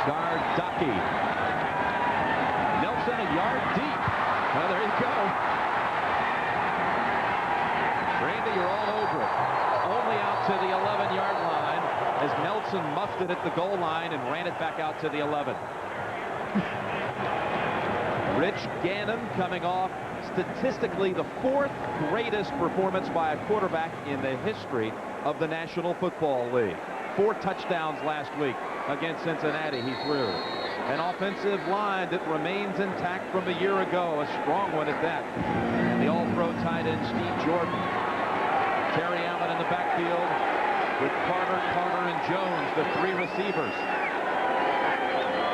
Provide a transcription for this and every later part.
Gardaki. Nelson a yard deep. Well, there you go. Randy, you're all over it. Only out to the 11-yard line as Nelson muffed it at the goal line and ran it back out to the 11. Rich Gannon coming off statistically the 4th greatest performance by a quarterback in the history of the National Football League. 4 touchdowns last week against Cincinnati he threw. An offensive line that remains intact from a year ago, a strong one at that. And the all-pro tight end Steve Jordan. Terry Allen in the backfield with Carter, and Jones, the 3 receivers.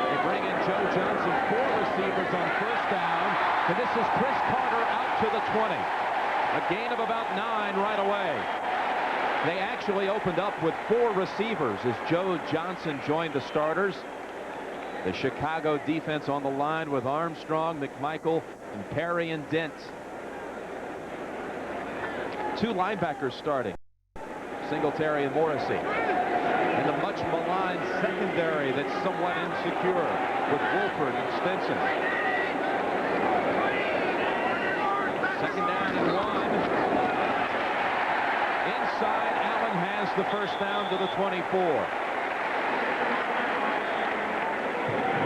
They bring in Joe Johnson, 4 receivers on first down, and this is Chris Carter out to the 20. A gain of about 9 right away. They actually opened up with 4 receivers as Joe Johnson joined the starters. The Chicago defense on the line with Armstrong, McMichael, and Perry and Dent. 2 linebackers starting, Singletary and Morrissey. And the much maligned secondary that's somewhat insecure with Wolford and Stinson. Second down and 1. Inside, Allen has the first down to the 24.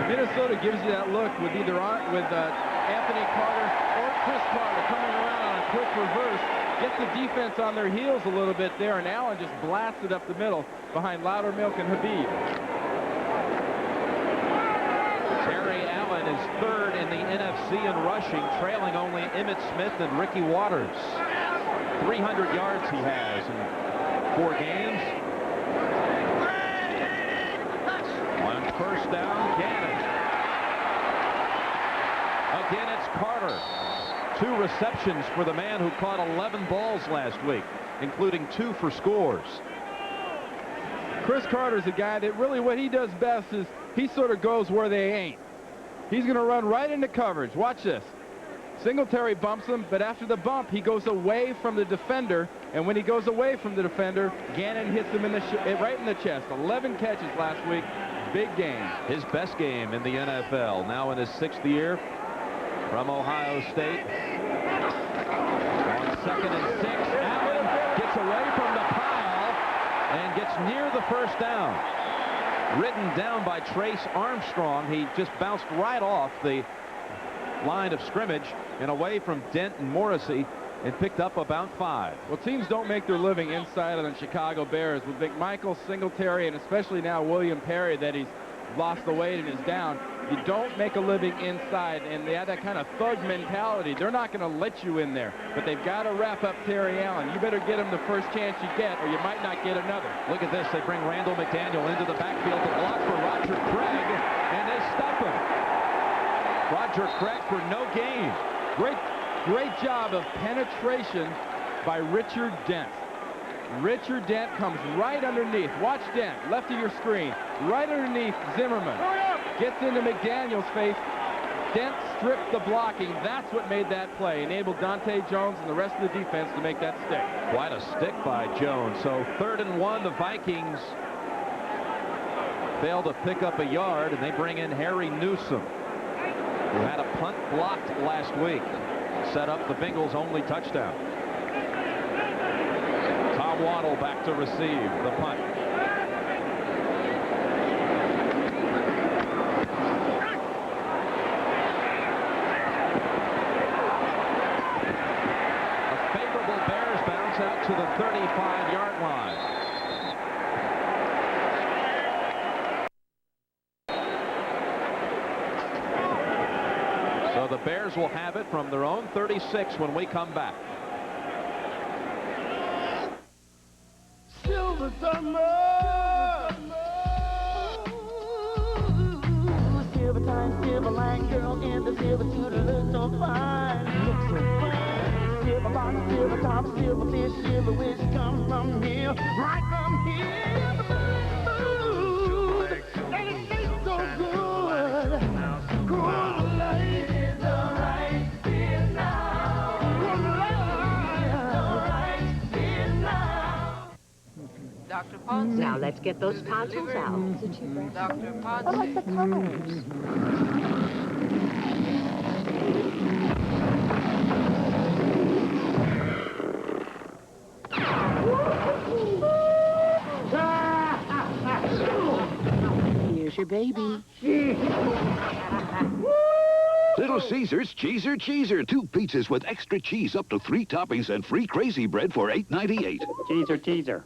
Minnesota gives you that look with either Anthony Carter or Chris Carter coming around on a quick reverse. Gets the defense on their heels a little bit there, and Allen just blasted up the middle behind Loudermilk and Habib. Terry Allen is 3rd in the NFC in rushing, trailing only Emmitt Smith and Ricky Waters. 300 yards he has in 4 games. On first down, Gannon. Again, it's Carter. 2 receptions for the man who caught 11 balls last week, including 2 for scores. Chris Carter's a guy that really what he does best is he sort of goes where they ain't. He's going to run right into coverage. Watch this. Singletary bumps him, but after the bump, he goes away from the defender, and when he goes away from the defender, Gannon hits him in the right in the chest. 11 catches last week. Big game. His best game in the NFL, now in his 6th year from Ohio State. On 2nd and 6, Allen gets away from the pile and gets near the first down. Ridden down by Trace Armstrong. He just bounced right off the line of scrimmage and away from Dent and Morrissey and picked up about 5. Well, teams don't make their living inside of the Chicago Bears with McMichael, Singletary, and especially now William Perry that he's lost the weight and is down. You don't make a living inside, and they have that kind of thug mentality. They're not going to let you in there, but they've got to wrap up Terry Allen. You better get him the first chance you get, or you might not get another. Look at this. They bring Randall McDaniel into the backfield to block for Roger Craig, and they stop him. Roger Craig for no gain. Great job of penetration by Richard Dent. Richard Dent comes right underneath. Watch Dent, left of your screen. Right underneath Zimmerman. Gets into McDaniel's face. Dent stripped the blocking. That's what made that play. Enabled Dante Jones and the rest of the defense to make that stick. Quite a stick by Jones. So 3rd and 1, the Vikings fail to pick up a yard, and they bring in Harry Newsom, who had a punt blocked last week. Set up the Bengals' only touchdown. Tom Waddle back to receive the punt. A favorable Bears bounce out to the 35-yard line. So the Bears will have it from their own 36 when we come back. Silver summer, silver time, silver line girl in the silver suit looks so fine, looks so fine. Silver bottom, silver top, silver fish, silver wish comes from here, right from here. Ooh, and it tastes so good. Cool light is alright here now. Cool light is alright here now. Dr. Ponce. Now let's get those tonsils out. Dr. Ponce. I like the colors. Here's your baby. Little Caesars Cheeser Cheeser. 2 pizzas with extra cheese, up to 3 toppings, and free crazy bread for $8.98. Cheeser, cheeser.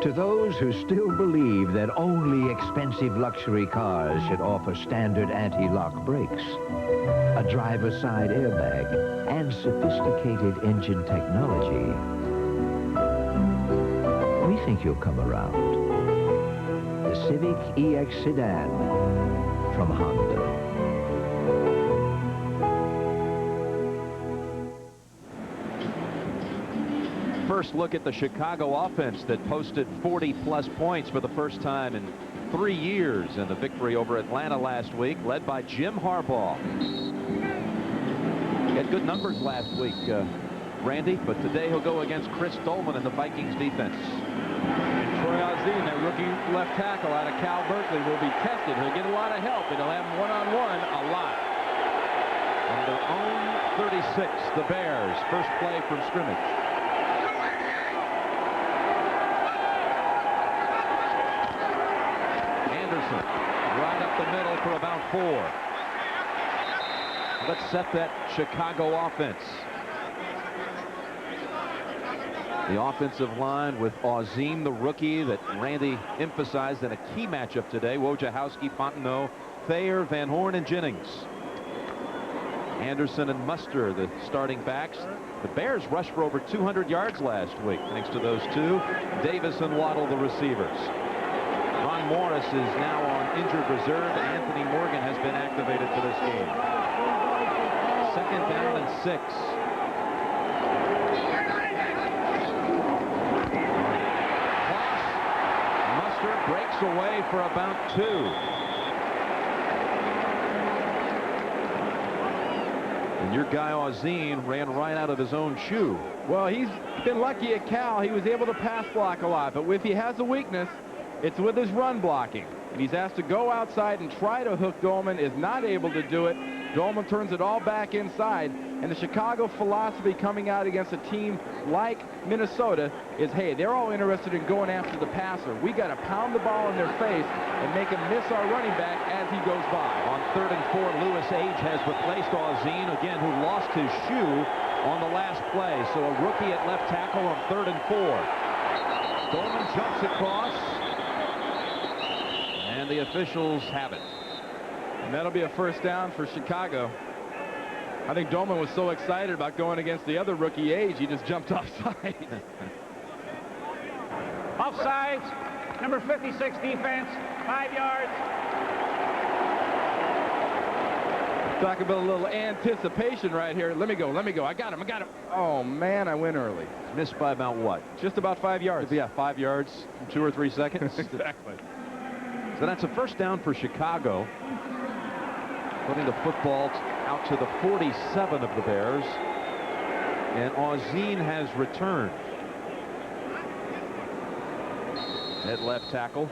To those who still believe that only expensive luxury cars should offer standard anti-lock brakes, a driver's side airbag, and sophisticated engine technology, we think you'll come around. The Civic EX sedan from Honda. First look at the Chicago offense that posted 40-plus points for the first time in 3 years in the victory over Atlanta last week, led by Jim Harbaugh. He had good numbers last week, Randy, but today he'll go against Chris Dolman in the Vikings defense. And Troy Ozzie, that rookie left tackle out of Cal Berkeley, will be tested. He'll get a lot of help, and he'll have him one-on-one a lot. On their own 36, the Bears, first play from scrimmage. Right up the middle for about 4. Let's set that Chicago offense. The offensive line with Ozzie, the rookie that Randy emphasized in a key matchup today. Wojciechowski, Fontenot, Thayer, Van Horn, and Jennings. Anderson and Muster, the starting backs. The Bears rushed for over 200 yards last week, thanks to those two. Davis and Waddle, the receivers. Ron Morris is now on injured reserve, and Anthony Morgan has been activated for this game. 2nd down and 6. Muster breaks away for about 2. And your guy Ozzie ran right out of his own shoe. Well, he's been lucky at Cal. He was able to pass block a lot, but if he has a weakness, it's with his run blocking. And he's asked to go outside and try to hook Dolman, is not able to do it. Dolman turns it all back inside. And the Chicago philosophy coming out against a team like Minnesota is, hey, they're all interested in going after the passer. We got to pound the ball in their face and make him miss our running back as he goes by. On 3rd and 4, Lewis Age has replaced Ozzie, again, who lost his shoe on the last play. So a rookie at left tackle on 3rd and 4. Dolman jumps across. And the officials have it. And that'll be a first down for Chicago. I think Dolman was so excited about going against the other rookie Age, he just jumped offside. Offsides, number 56 defense, 5 yards. Talk about a little anticipation right here. Let me go. I got him. Oh, man, I went early. Missed by about what? Just about 5 yards. Yeah, 5 yards, 2 or 3 seconds. Exactly. So that's a first down for Chicago. Putting the football out to the 47 of the Bears. And Ozzie has returned at left tackle.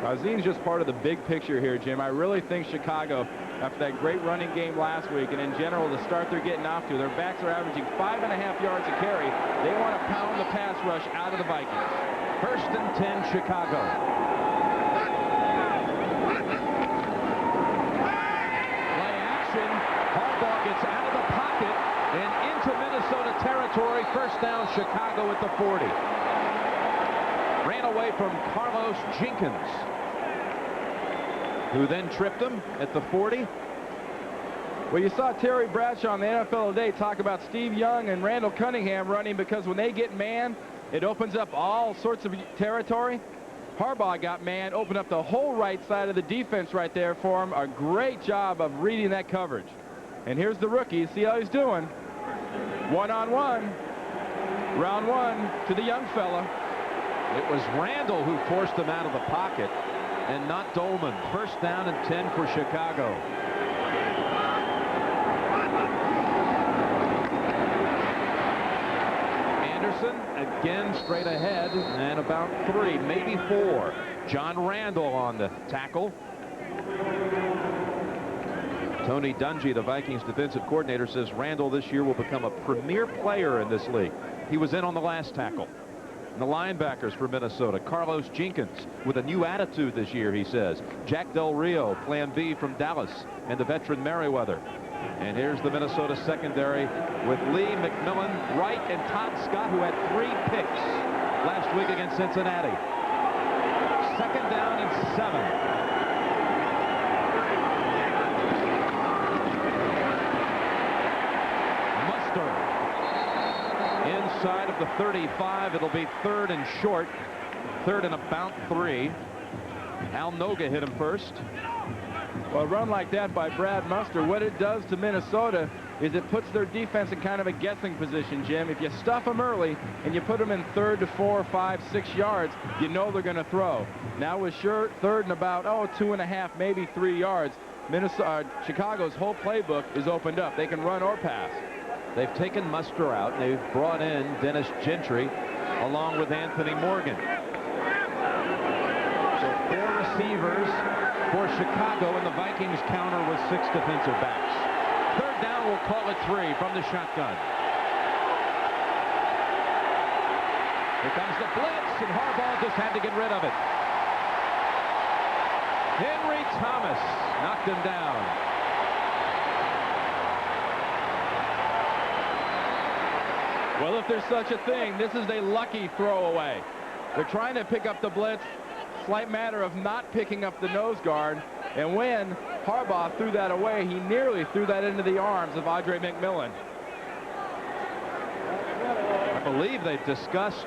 Ozzie's just part of the big picture here, Jim. I really think Chicago, after that great running game last week, and in general, the start they're getting off to, their backs are averaging 5.5 yards a carry. They want to pound the pass rush out of the Vikings. 1st and 10, Chicago. Play action. Harbaugh gets out of the pocket and into Minnesota territory. First down, Chicago at the 40. Ran away from Carlos Jenkins, who then tripped him at the 40. Well, you saw Terry Bradshaw on the NFL Today talk about Steve Young and Randall Cunningham running because when they get man, it opens up all sorts of territory. Harbaugh got man, opened up the whole right side of the defense right there for him. A great job of reading that coverage. And here's the rookie. See how he's doing. One-on-one. Round 1 to the young fella. It was Randall who forced him out of the pocket and not Dolman. First down and 10 for Chicago. Anderson again straight ahead and about 3, maybe 4. John Randall on the tackle. Tony Dungy, the Vikings defensive coordinator, says Randall this year will become a premier player in this league. He was in on the last tackle. And the linebackers for Minnesota, Carlos Jenkins with a new attitude this year, he says. Jack Del Rio, plan B from Dallas, and the veteran Merriweather. And here's the Minnesota secondary with Lee, McMillan, Wright, and Todd Scott, who had 3 picks last week against Cincinnati. 2nd down and 7. Inside of the 35, it'll be 3rd and short. 3rd and about 3. Al Noga hit him first. Well, a run like that by Brad Muster, what it does to Minnesota is it puts their defense in kind of a guessing position, Jim. If you stuff them early and you put them in 3rd to 4, 5, 6 yards, you know they're going to throw. Now with 3rd and about, 2.5, maybe 3 yards, Chicago's whole playbook is opened up. They can run or pass. They've taken Muster out, and they've brought in Dennis Gentry along with Anthony Morgan. So 4 receivers for Chicago, and the Vikings counter with 6 defensive backs. 3rd down, we'll call it 3 from the shotgun. Here comes the blitz, and Harbaugh just had to get rid of it. Henry Thomas knocked him down. Well, if there's such a thing, this is a lucky throwaway. They're trying to pick up the blitz. Slight matter of not picking up the nose guard. And when Harbaugh threw that away, he nearly threw that into the arms of Andre McMillan. I believe they discussed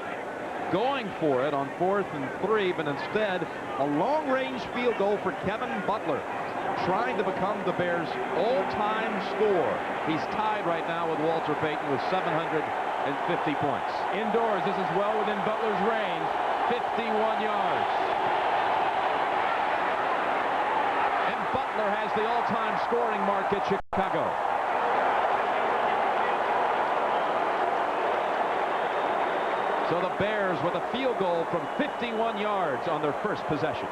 going for it on 4th and 3, but instead a long-range field goal for Kevin Butler, trying to become the Bears' all-time scorer. He's tied right now with Walter Payton with 750 points. Indoors, this is well within Butler's range. 51 yards. And Butler has the all-time scoring mark at Chicago. So the Bears with a field goal from 51 yards on their first possession.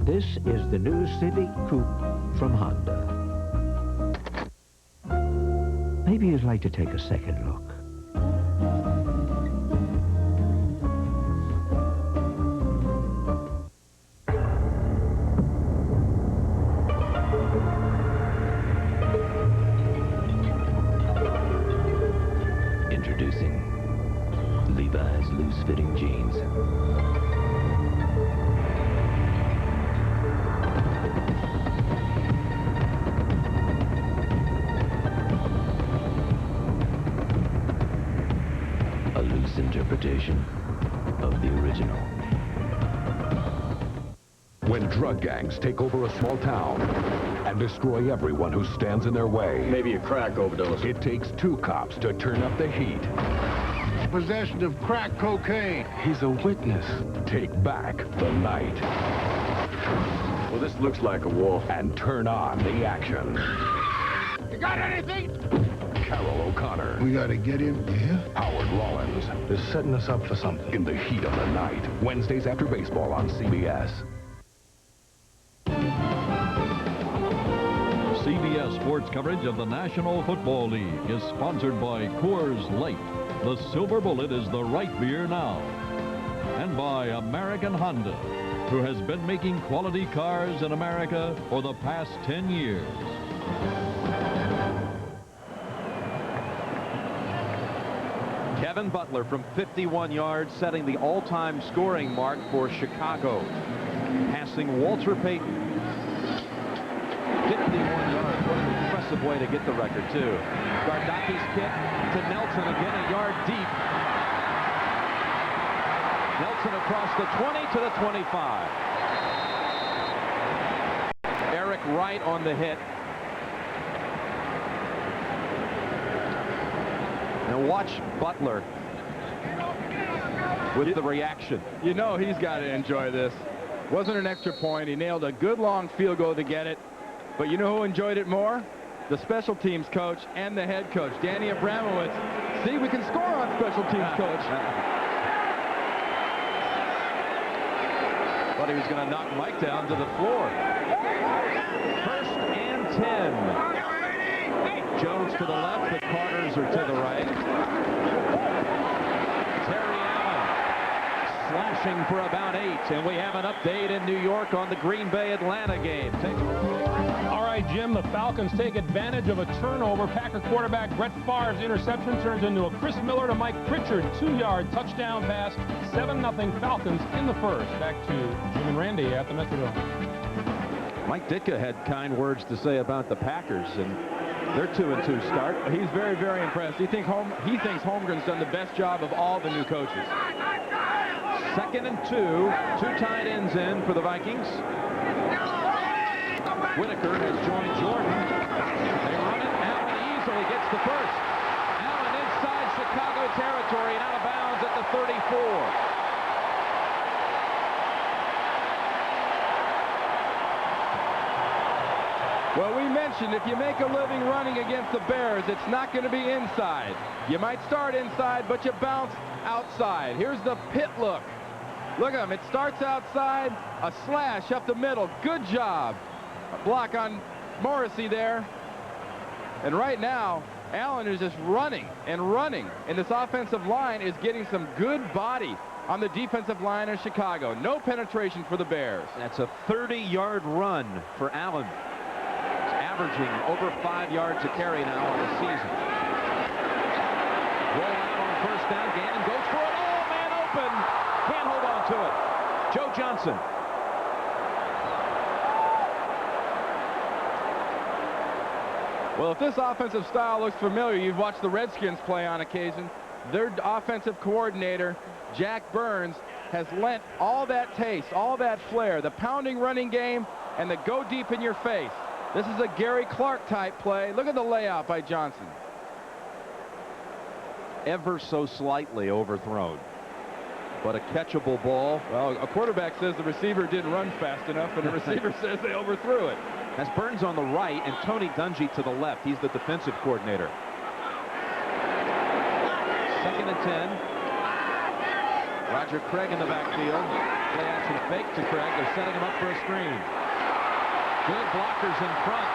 This is the new Civic Coupe from Honda. Maybe you'd like to take a second look. Introducing Levi's loose-fitting jeans. A loose interpretation of the original. When drug gangs take over a small town and destroy everyone who stands in their way. Maybe a crack overdose. It takes 2 cops to turn up the heat. Possession of crack cocaine. He's a witness. Take back the night. Well, this looks like a war. And turn on the action. You got anything? Carol O'Connor. We gotta get him. Yeah? Howard Rollins. They're setting us up for something. In the heat of the night. Wednesdays after baseball on CBS. CBS Sports coverage of the National Football League is sponsored by Coors Light. The Silver Bullet is the right beer now. And by American Honda, who has been making quality cars in America for the past 10 years. Kevin Butler from 51 yards, setting the all-time scoring mark for Chicago. Passing Walter Payton. 51 yards. What an impressive way to get the record, too. Gardaki's kick to Nelson, again a yard deep. Nelson across the 20 to the 25. Eric Wright on the hit. And watch Butler with the reaction. You know he's got to enjoy this. Wasn't an extra point. He nailed a good long field goal to get it. But you know who enjoyed it more? The special teams coach and the head coach, Danny Abramowitz. See, we can score on special teams coach. Thought he was going to knock Mike down to the floor. 1st and 10. Jones to the left, the Carters are to the right. Terry Allen slashing for about 8, and we have an update in New York on the Green Bay-Atlanta game. All right, Jim, the Falcons take advantage of a turnover. Packer quarterback Brett Favre's interception turns into a Chris Miller to Mike Pritchard 2-yard touchdown pass. 7-0 Falcons in the first. Back to Jim and Randy at the Metrodome. Mike Ditka had kind words to say about the Packers, and their 2-2 start. He's very, very impressed. He thinks Holmgren's done the best job of all the new coaches. 2nd and 2. 2 tight ends in for the Vikings. Whitaker has joined Jordan. They run it. Allen easily gets the first. Allen inside Chicago territory and out of bounds at the 34. Well, we mentioned if you make a living running against the Bears, it's not going to be inside. You might start inside, but you bounce outside. Here's the pit look. Look at him. It starts outside, a slash up the middle. Good job. A block on Morrissey there. And right now, Allen is just running and running. And this offensive line is getting some good body on the defensive line of Chicago. No penetration for the Bears. That's a 30-yard run for Allen. Averaging over 5 yards a carry now on the season. Roll out on 1st down. Gannon goes for it. Oh, man open. Can't hold on to it. Joe Johnson. Well, if this offensive style looks familiar, you've watched the Redskins play on occasion. Their offensive coordinator, Jack Burns, has lent all that taste, all that flair, the pounding running game, and the go deep in your face. This is a Gary Clark type play. Look at the layout by Johnson. Ever so slightly overthrown, but a catchable ball. Well, a quarterback says the receiver didn't run fast enough, and the receiver says they overthrew it. That's Burns on the right and Tony Dungy to the left. He's the defensive coordinator. 2nd and 10. Roger Craig in the backfield. Play action fake to Craig. They're setting him up for a screen. Good blockers in front.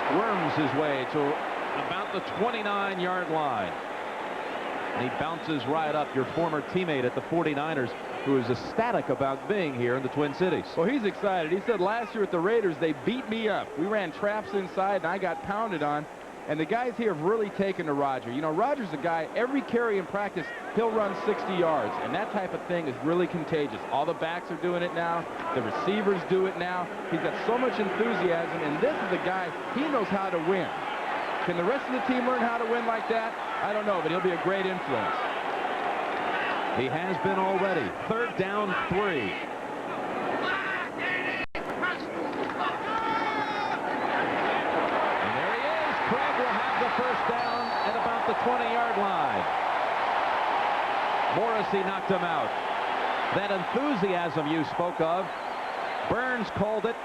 Squirms his way to about the 29-yard line. And he bounces right up. Your former teammate at the 49ers, who is ecstatic about being here in the Twin Cities. Well, he's excited. He said last year at the Raiders, they beat me up. We ran traps inside, and I got pounded on. And the guys here have really taken to Roger. You know, Roger's a guy, every carry in practice, he'll run 60 yards. And that type of thing is really contagious. All the backs are doing it now. The receivers do it now. He's got so much enthusiasm. And this is a guy, he knows how to win. Can the rest of the team learn how to win like that? I don't know, but he'll be a great influence. He has been already. 3rd down 3. First down at about the 20-yard line. Morrissey knocked him out. That enthusiasm you spoke of, Burns called it,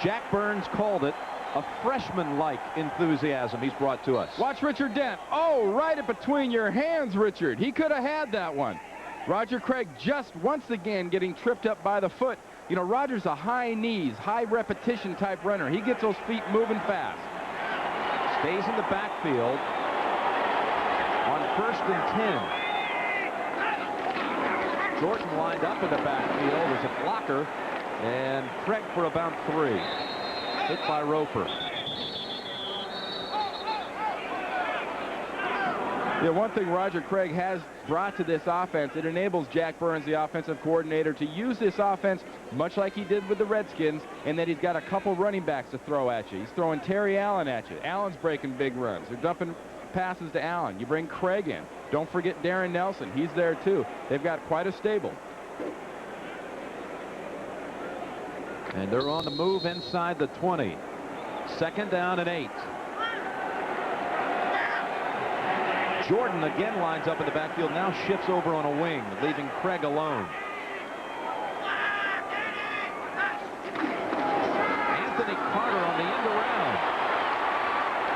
Jack Burns called it, a freshman-like enthusiasm he's brought to us. Watch Richard Dent. Oh, right in between your hands, Richard. He could have had that one. Roger Craig just once again getting tripped up by the foot. You know, Roger's a high knees, high repetition type runner. He gets those feet moving fast. Stays in the backfield on 1st and 10. Jordan lined up in the backfield. There's a blocker, and Craig for about 3. Hit by Roper. Yeah, one thing Roger Craig has brought to this offense, it enables Jack Burns, the offensive coordinator, to use this offense much like he did with the Redskins, and that he's got a couple running backs to throw at you. He's throwing Terry Allen at you. Allen's breaking big runs. They're dumping passes to Allen. You bring Craig in. Don't forget Darren Nelson. He's there too. They've got quite a stable. And they're on the move inside the 20. 2nd down and 8. Jordan again lines up in the backfield, now shifts over on a wing, leaving Craig alone. Anthony Carter on the end around.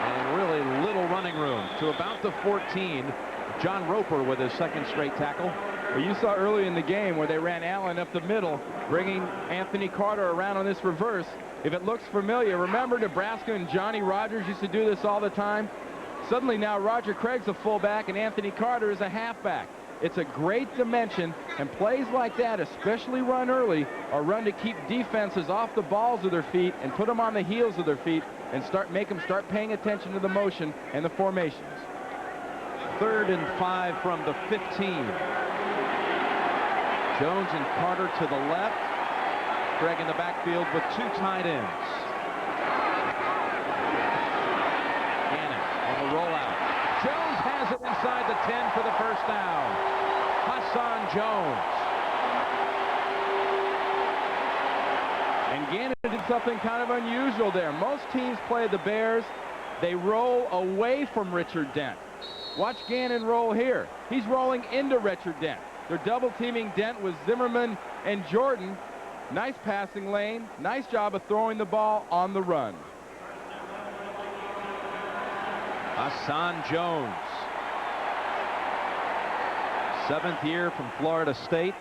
And really little running room to about the 14. John Roper with his second straight tackle. Well, you saw early in the game where they ran Allen up the middle, bringing Anthony Carter around on this reverse. If it looks familiar, remember Nebraska and Johnny Rodgers used to do this all the time? Suddenly now Roger Craig's a fullback and Anthony Carter is a halfback. It's a great dimension, and plays like that, especially run early, are run to keep defenses off the balls of their feet and put them on the heels of their feet and make them start paying attention to the motion and the formations. 3rd and 5 from the 15. Jones and Carter to the left. Craig in the backfield with 2 tight ends. Gannon on the rollout. Jones has it inside the 10 for the first down. Hassan Jones. And Gannon did something kind of unusual there. Most teams play the Bears. They roll away from Richard Dent. Watch Gannon roll here. He's rolling into Richard Dent. They're double teaming Dent with Zimmerman and Jordan. Nice passing lane. Nice job of throwing the ball on the run. Hassan Jones. 7th year from Florida State.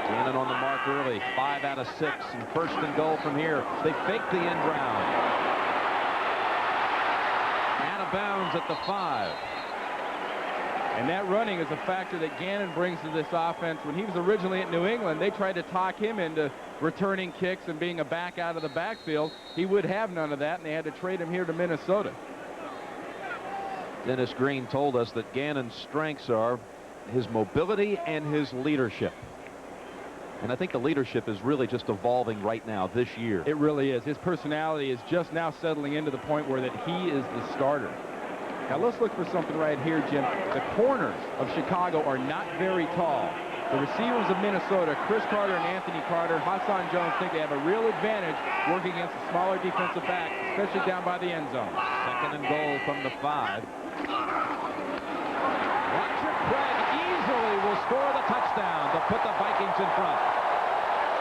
Gannon on the mark early. 5 out of 6 and 1st and goal from here. They fake the end round. Out of bounds at the 5. And that running is a factor that Gannon brings to this offense. When he was originally at New England, they tried to talk him into returning kicks and being a back out of the backfield. He would have none of that, and they had to trade him here to Minnesota. Dennis Green told us that Gannon's strengths are his mobility and his leadership. And I think the leadership is really just evolving right now this year. It really is. His personality is just now settling into the point where that he is the starter. Now let's look for something right here, Jim. The corners of Chicago are not very tall. The receivers of Minnesota, Chris Carter and Anthony Carter, Hassan Jones, think they have a real advantage working against the smaller defensive backs, especially down by the end zone. 2nd and goal from the 5. Roger Craig easily will score the touchdown to put the Vikings in front.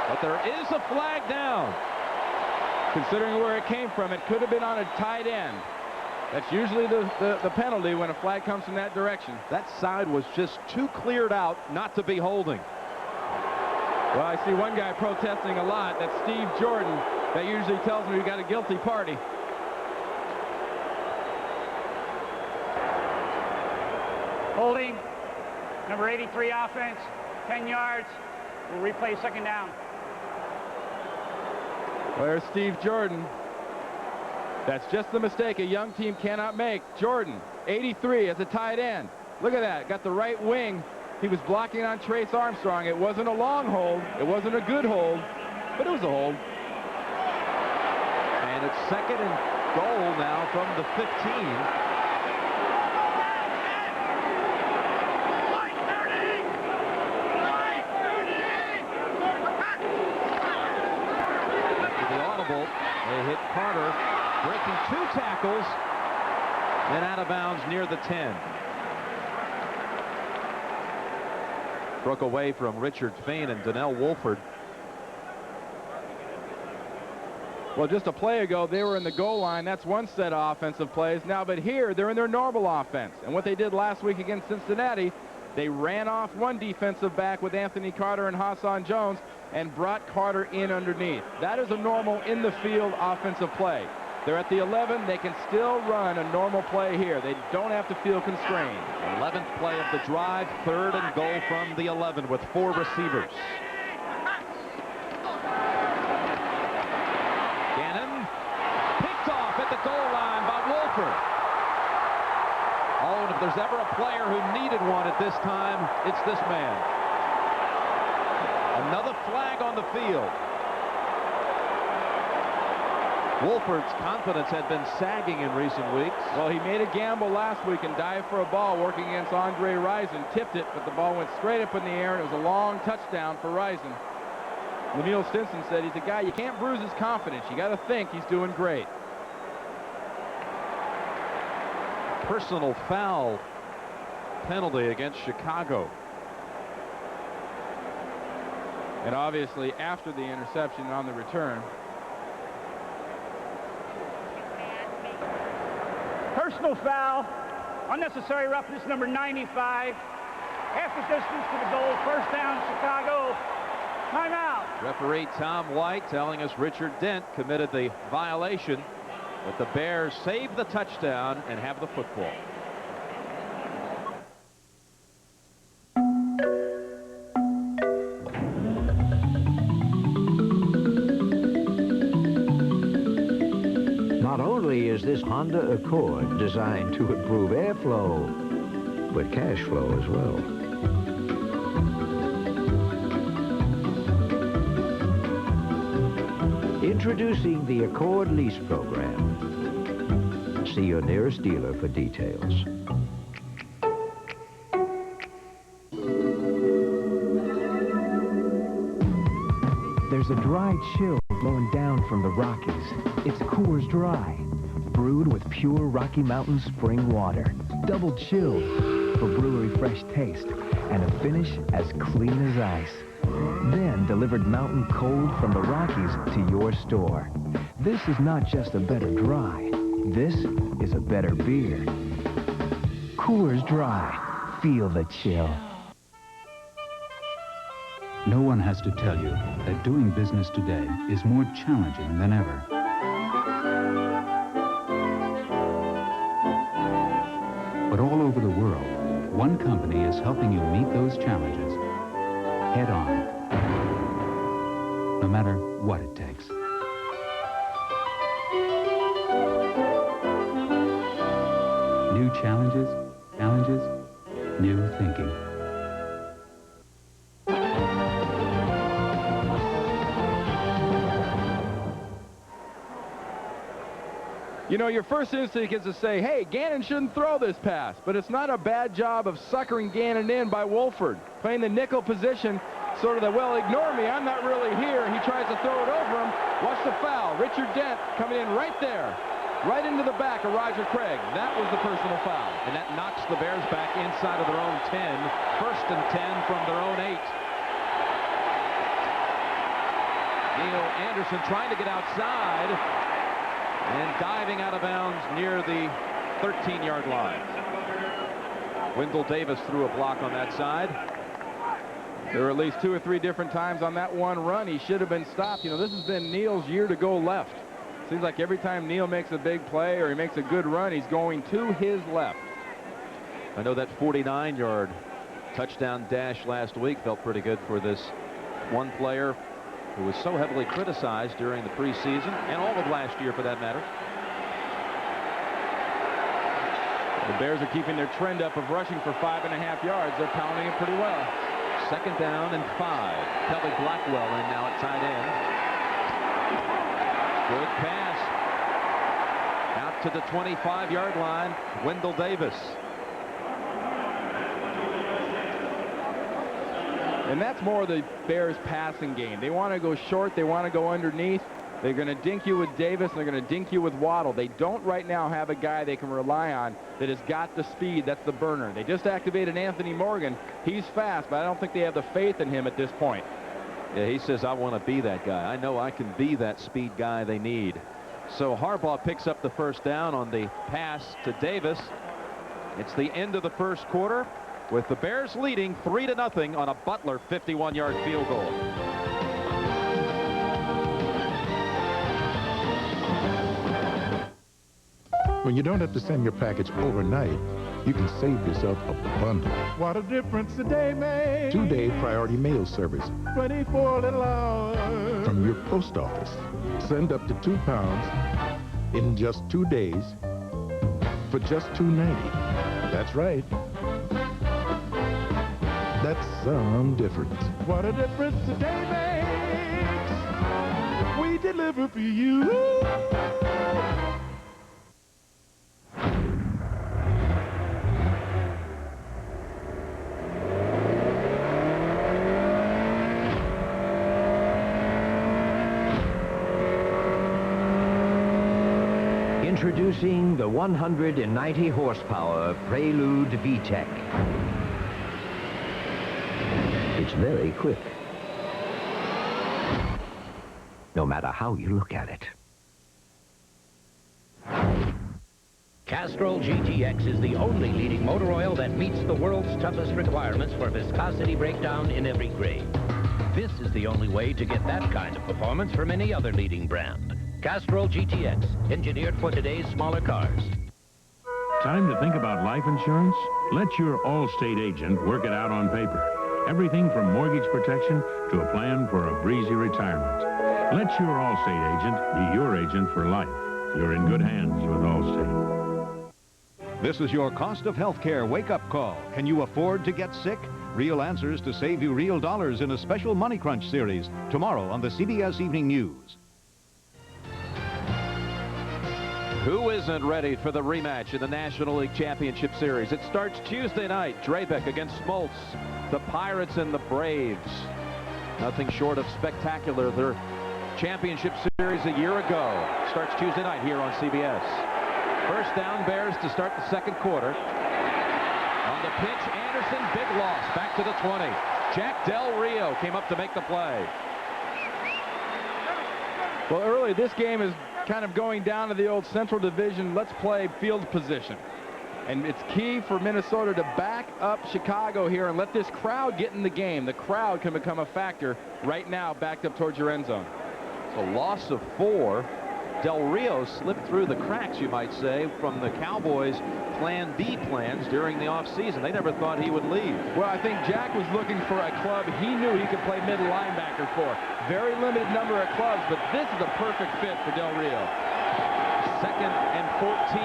But there is a flag down. Considering where it came from, it could have been on a tight end. That's usually the penalty when a flag comes from that direction. That side was just too cleared out not to be holding. Well, I see one guy protesting a lot. That's Steve Jordan. That usually tells me we got a guilty party. Holding. Number 83 offense. 10 yards. We'll replay 2nd down. There's Steve Jordan. That's just the mistake a young team cannot make. Jordan, 83 as a tight end. Look at that. Got the right wing. He was blocking on Trace Armstrong. It wasn't a long hold. It wasn't a good hold, but it was a hold. And it's 2nd and goal now from the 15. They hit Carter, breaking 2 tackles, then out of bounds near the 10. Broke away from Richard Fain and Donnell Wolford. Well, just a play ago, they were in the goal line. That's one set of offensive plays. Now, but here, they're in their normal offense. And what they did last week against Cincinnati, they ran off one defensive back with Anthony Carter and Hassan Jones and brought Carter in underneath. That is a normal in-the-field offensive play. They're at the 11. They can still run a normal play here. They don't have to feel constrained. 11th play of the drive, 3rd and goal from the 11 with 4 receivers. Gannon picked off at the goal line by Wolford. Oh, and if there's ever a player who needed one at this time, it's this man. Another flag on the field. Wolford's confidence had been sagging in recent weeks. Well, he made a gamble last week and dived for a ball working against Andre Rison. Tipped it, but the ball went straight up in the air, and it was a long touchdown for Rison. Lemuel Stinson said he's a guy you can't bruise his confidence. You got to think he's doing great. personal foul penalty against Chicago. And obviously after the interception on the return. Personal foul, unnecessary roughness, number 95. Half the distance to the goal, first down, Chicago. Timeout. Referee Tom White telling us Richard Dent committed the violation, but the Bears save the touchdown and have the football. Not only is this Honda Accord designed to improve airflow, but cash flow as well. Introducing the Accord Lease Program. See your nearest dealer for details. There's a dry chill blowing down from the Rockies. It's Coors Dry, brewed with pure Rocky Mountain spring water. Double chilled for brewery fresh taste and a finish as clean as ice. Then delivered mountain cold from the Rockies to your store. This is not just a better dry. This is a better beer. Coors Dry. Feel the chill. No one has to tell you that doing business today is more challenging than ever. But all over the world, one company is helping you meet those challenges head on, no matter what it takes. New challenges, new thinking. You know, your first instinct is to say, hey, Gannon shouldn't throw this pass. But it's not a bad job of suckering Gannon in by Wolford. Playing the nickel position, sort of the, well, ignore me, I'm not really here. He tries to throw it over him. Watch the foul. Richard Dent coming in right there. Right into the back of Roger Craig. That was the personal foul. And that knocks the Bears back inside of their own 10. First and 10 from their own 8. Neil Anderson trying to get outside. And diving out of bounds near the 13-yard line. Wendell Davis threw a block on that side. There were at least 2 or 3 different times on that one run he should have been stopped. You know, this has been Neil's year to go left. Seems like every time Neil makes a big play or he makes a good run, he's going to his left. I know that 49-yard touchdown dash last week felt pretty good for this one player who was so heavily criticized during the preseason and all of last year for that matter. The Bears are keeping their trend up of rushing for 5.5 yards. They're pounding it pretty well. Second down and 5. Kelly Blackwell in now at tight end. Good pass. Out to the 25-yard line. Wendell Davis. And that's more the Bears passing game. They want to go short. They want to go underneath. They're going to dink you with Davis, and they're going to dink you with Waddle. They don't right now have a guy they can rely on that has got the speed. That's the burner. They just activated Anthony Morgan. He's fast, but I don't think they have the faith in him at this point. Yeah, he says, I want to be that guy. I know I can be that speed guy they need. So Harbaugh picks up the first down on the pass to Davis. It's the end of the first quarter, with the Bears leading 3-0 on a Butler 51-yard field goal. When you don't have to send your package overnight, you can save yourself a bundle. What a difference a day makes. 2-day priority mail service 24 little hours. from your post office. Send up to 2 pounds in just 2 days for just $2.90. That's right. That's some difference. What a difference a day makes. We deliver for you. Introducing the 190 horsepower Prelude VTEC. It's very quick, no matter how you look at it. Castrol Gtx is the only leading motor oil that meets the world's toughest requirements for viscosity breakdown in every grade. This is the only way to get that kind of performance from any other leading brand. Castrol Gtx, engineered for today's smaller cars. Time to think about life insurance? Let your Allstate agent work it out on paper. Everything from mortgage protection to a plan for a breezy retirement. Let your Allstate agent be your agent for life. You're in good hands with Allstate. This is your cost of health care wake-up call. Can you afford to get sick? Real answers to save you real dollars in a special Money Crunch series tomorrow on the CBS Evening News. Who isn't ready for the rematch in the National League Championship Series? It starts Tuesday night. Drabeck against Smoltz. The Pirates and the Braves. Nothing short of spectacular. Their championship series a year ago. Starts Tuesday night here on CBS. First down, Bears to start the second quarter. On the pitch, Anderson, big loss. Back to the 20. Jack Del Rio came up to make the play. Well, early this game is kind of going down to the old Central Division. Let's play field position. And it's key for Minnesota to back up Chicago here and let this crowd get in the game. The crowd can become a factor right now backed up towards your end zone. So loss of 4. Del Rio slipped through the cracks, you might say, from the Cowboys' Plan B plans during the offseason. They never thought he would leave. Well, I think Jack was looking for a club he knew he could play middle linebacker for. Very limited number of clubs, but this is a perfect fit for Del Rio. 2nd and 14.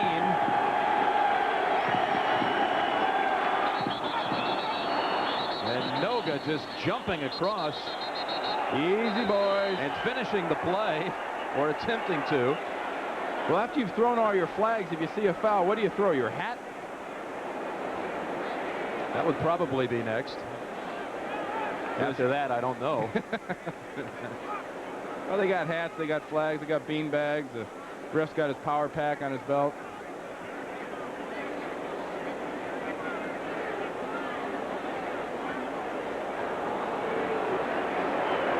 And Noga just jumping across. Easy, boys. And finishing the play, or attempting to. Well, after you've thrown all your flags, if you see a foul, what do you throw, your hat? That would probably be next. After that, I don't know. Well, they got hats, they got flags, they got bean bags. The ref's got his power pack on his belt.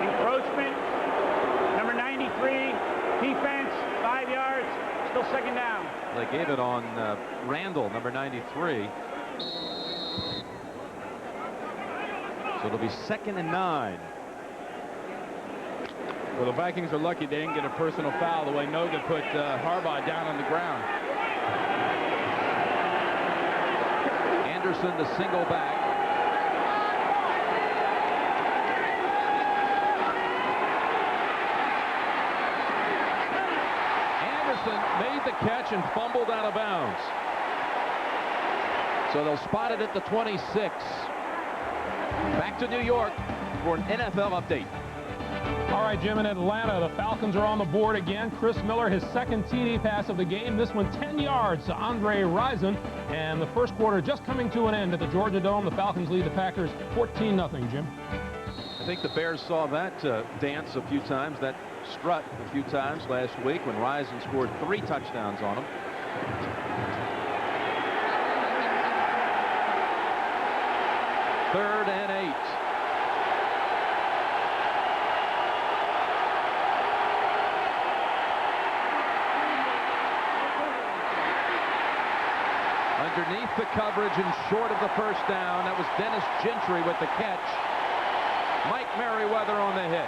Encroachment, number 93, defense, 5 yards, still second down. They gave it on Randall, number 93. So it'll be 2nd and 9. Well, the Vikings are lucky they didn't get a personal foul the way Noga put Harbaugh down on the ground. Anderson to single back. Anderson made the catch and fumbled out of bounds. So they'll spot it at the 26. Back to New York for an NFL update. All right, Jim, in Atlanta, the Falcons are on the board again. Chris Miller, his second TD pass of the game. This one 10 yards to Andre Rison. And the first quarter just coming to an end at the Georgia Dome. The Falcons lead the Packers 14-0, Jim. I think the Bears saw that dance a few times, that strut a few times last week when Rison scored 3 touchdowns on them. Third and 8. Underneath the coverage and short of the first down. That was Dennis Gentry with the catch. Mike Merriweather on the hit,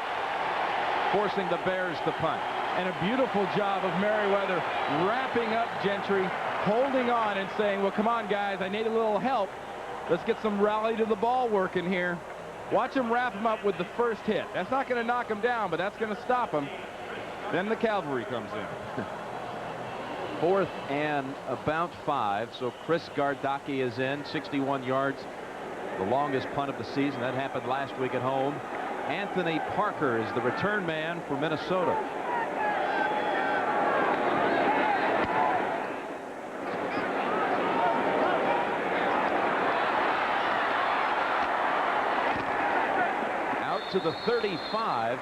forcing the Bears to punt. And a beautiful job of Merriweather wrapping up Gentry, holding on and saying, well, come on, guys, I need a little help. Let's get some rally to the ball working here. Watch him wrap him up with the first hit. That's not going to knock him down, but that's going to stop him. Then the cavalry comes in. 4th and about 5. So Chris Gardocki is in, 61 yards. The longest punt of the season. That happened last week at home. Anthony Parker is the return man for Minnesota. Out to the 35.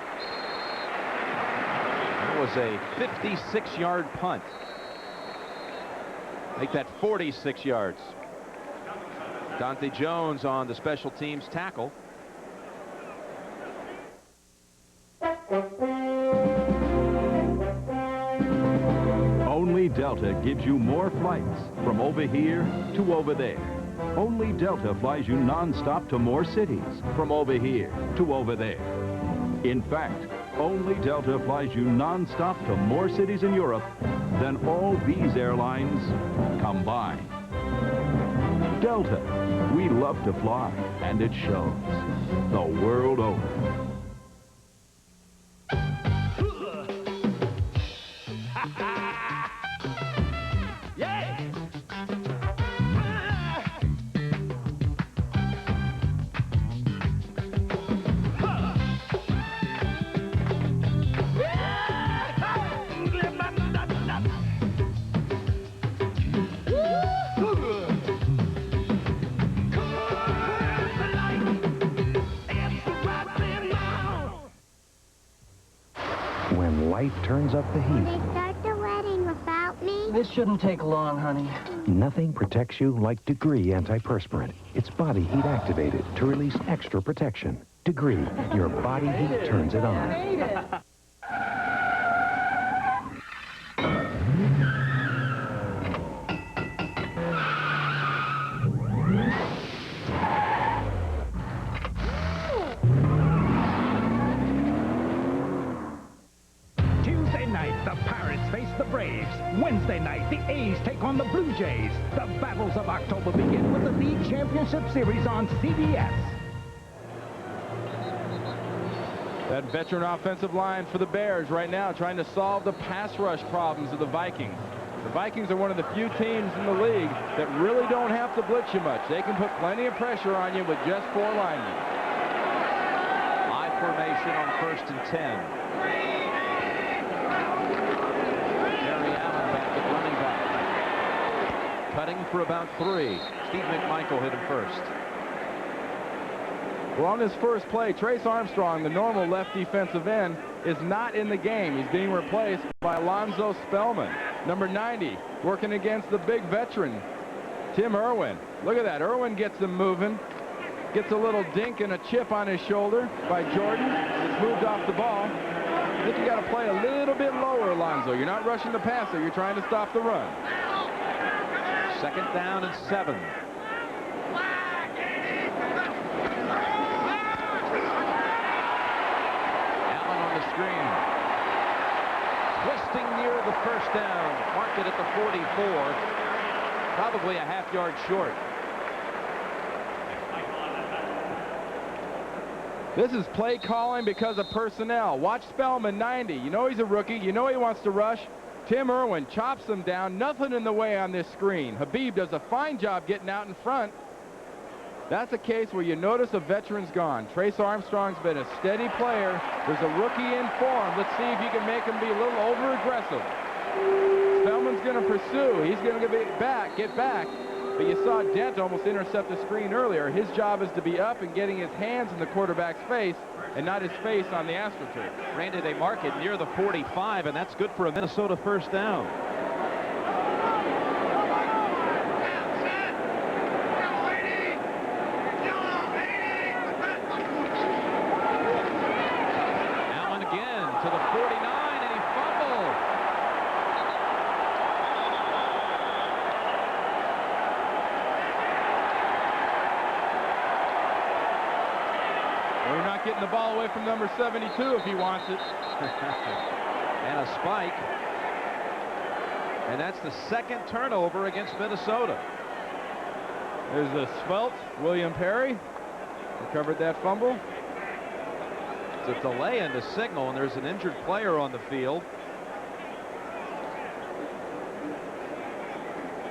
That was a 56-yard punt. Make that 46 yards. Dante Jones on the special teams tackle. Only Delta gives you more flights from over here to over there. Only Delta flies you non-stop to more cities from over here to over there. In fact, only Delta flies you non-stop to more cities in Europe than all these airlines combined. Delta, we love to fly, and it shows the world over. When life turns up the heat. They start the wedding without me? This shouldn't take long, honey. Nothing protects you like Degree antiperspirant. It's body heat activated to release extra protection. Degree, your body heat turns it on. Wednesday night, the A's take on the Blue Jays. The battles of October begin with the League Championship Series on CBS. That veteran offensive line for the Bears right now trying to solve the pass rush problems of the Vikings. The Vikings are one of the few teams in the league that really don't have to blitz you much. They can put plenty of pressure on you with just 4 linemen. I formation on 1st and 10. Cutting for about 3. Steve McMichael hit him first. Well, on this first play, Trace Armstrong, the normal left defensive end, is not in the game. He's being replaced by Alonzo Spellman, number 90, working against the big veteran, Tim Irwin. Look at that. Irwin gets them moving. Gets a little dink and a chip on his shoulder by Jordan. It's moved off the ball. I think you got to play a little bit lower, Alonzo. You're not rushing the passer. You're trying to stop the run. 2nd down and 7. Allen on the screen. Twisting near the 1st down. Marked it at the 44. Probably a half-yard short. This is play calling because of personnel. Watch Spellman, 90. You know he's a rookie. You know he wants to rush. Tim Irwin chops him down. Nothing in the way on this screen. Habib does a fine job getting out in front. That's a case where you notice a veteran's gone. Trace Armstrong's been a steady player. There's a rookie in form. Let's see if you can make him be a little over-aggressive. Spellman's going to pursue. He's going to get back. But you saw Dent almost intercept the screen earlier. His job is to be up and getting his hands in the quarterback's face and not his face on the AstroTurf. Randy, they mark it near the 45, and that's good for a Minnesota 1st down. Allen again to the 49, and he fumbled. Well, you're not getting the ball away from number 72 if he wants it. And a spike. And that's the 2nd turnover against Minnesota. There's a svelte William Perry. Recovered that fumble. It's a delay in the signal, and there's an injured player on the field.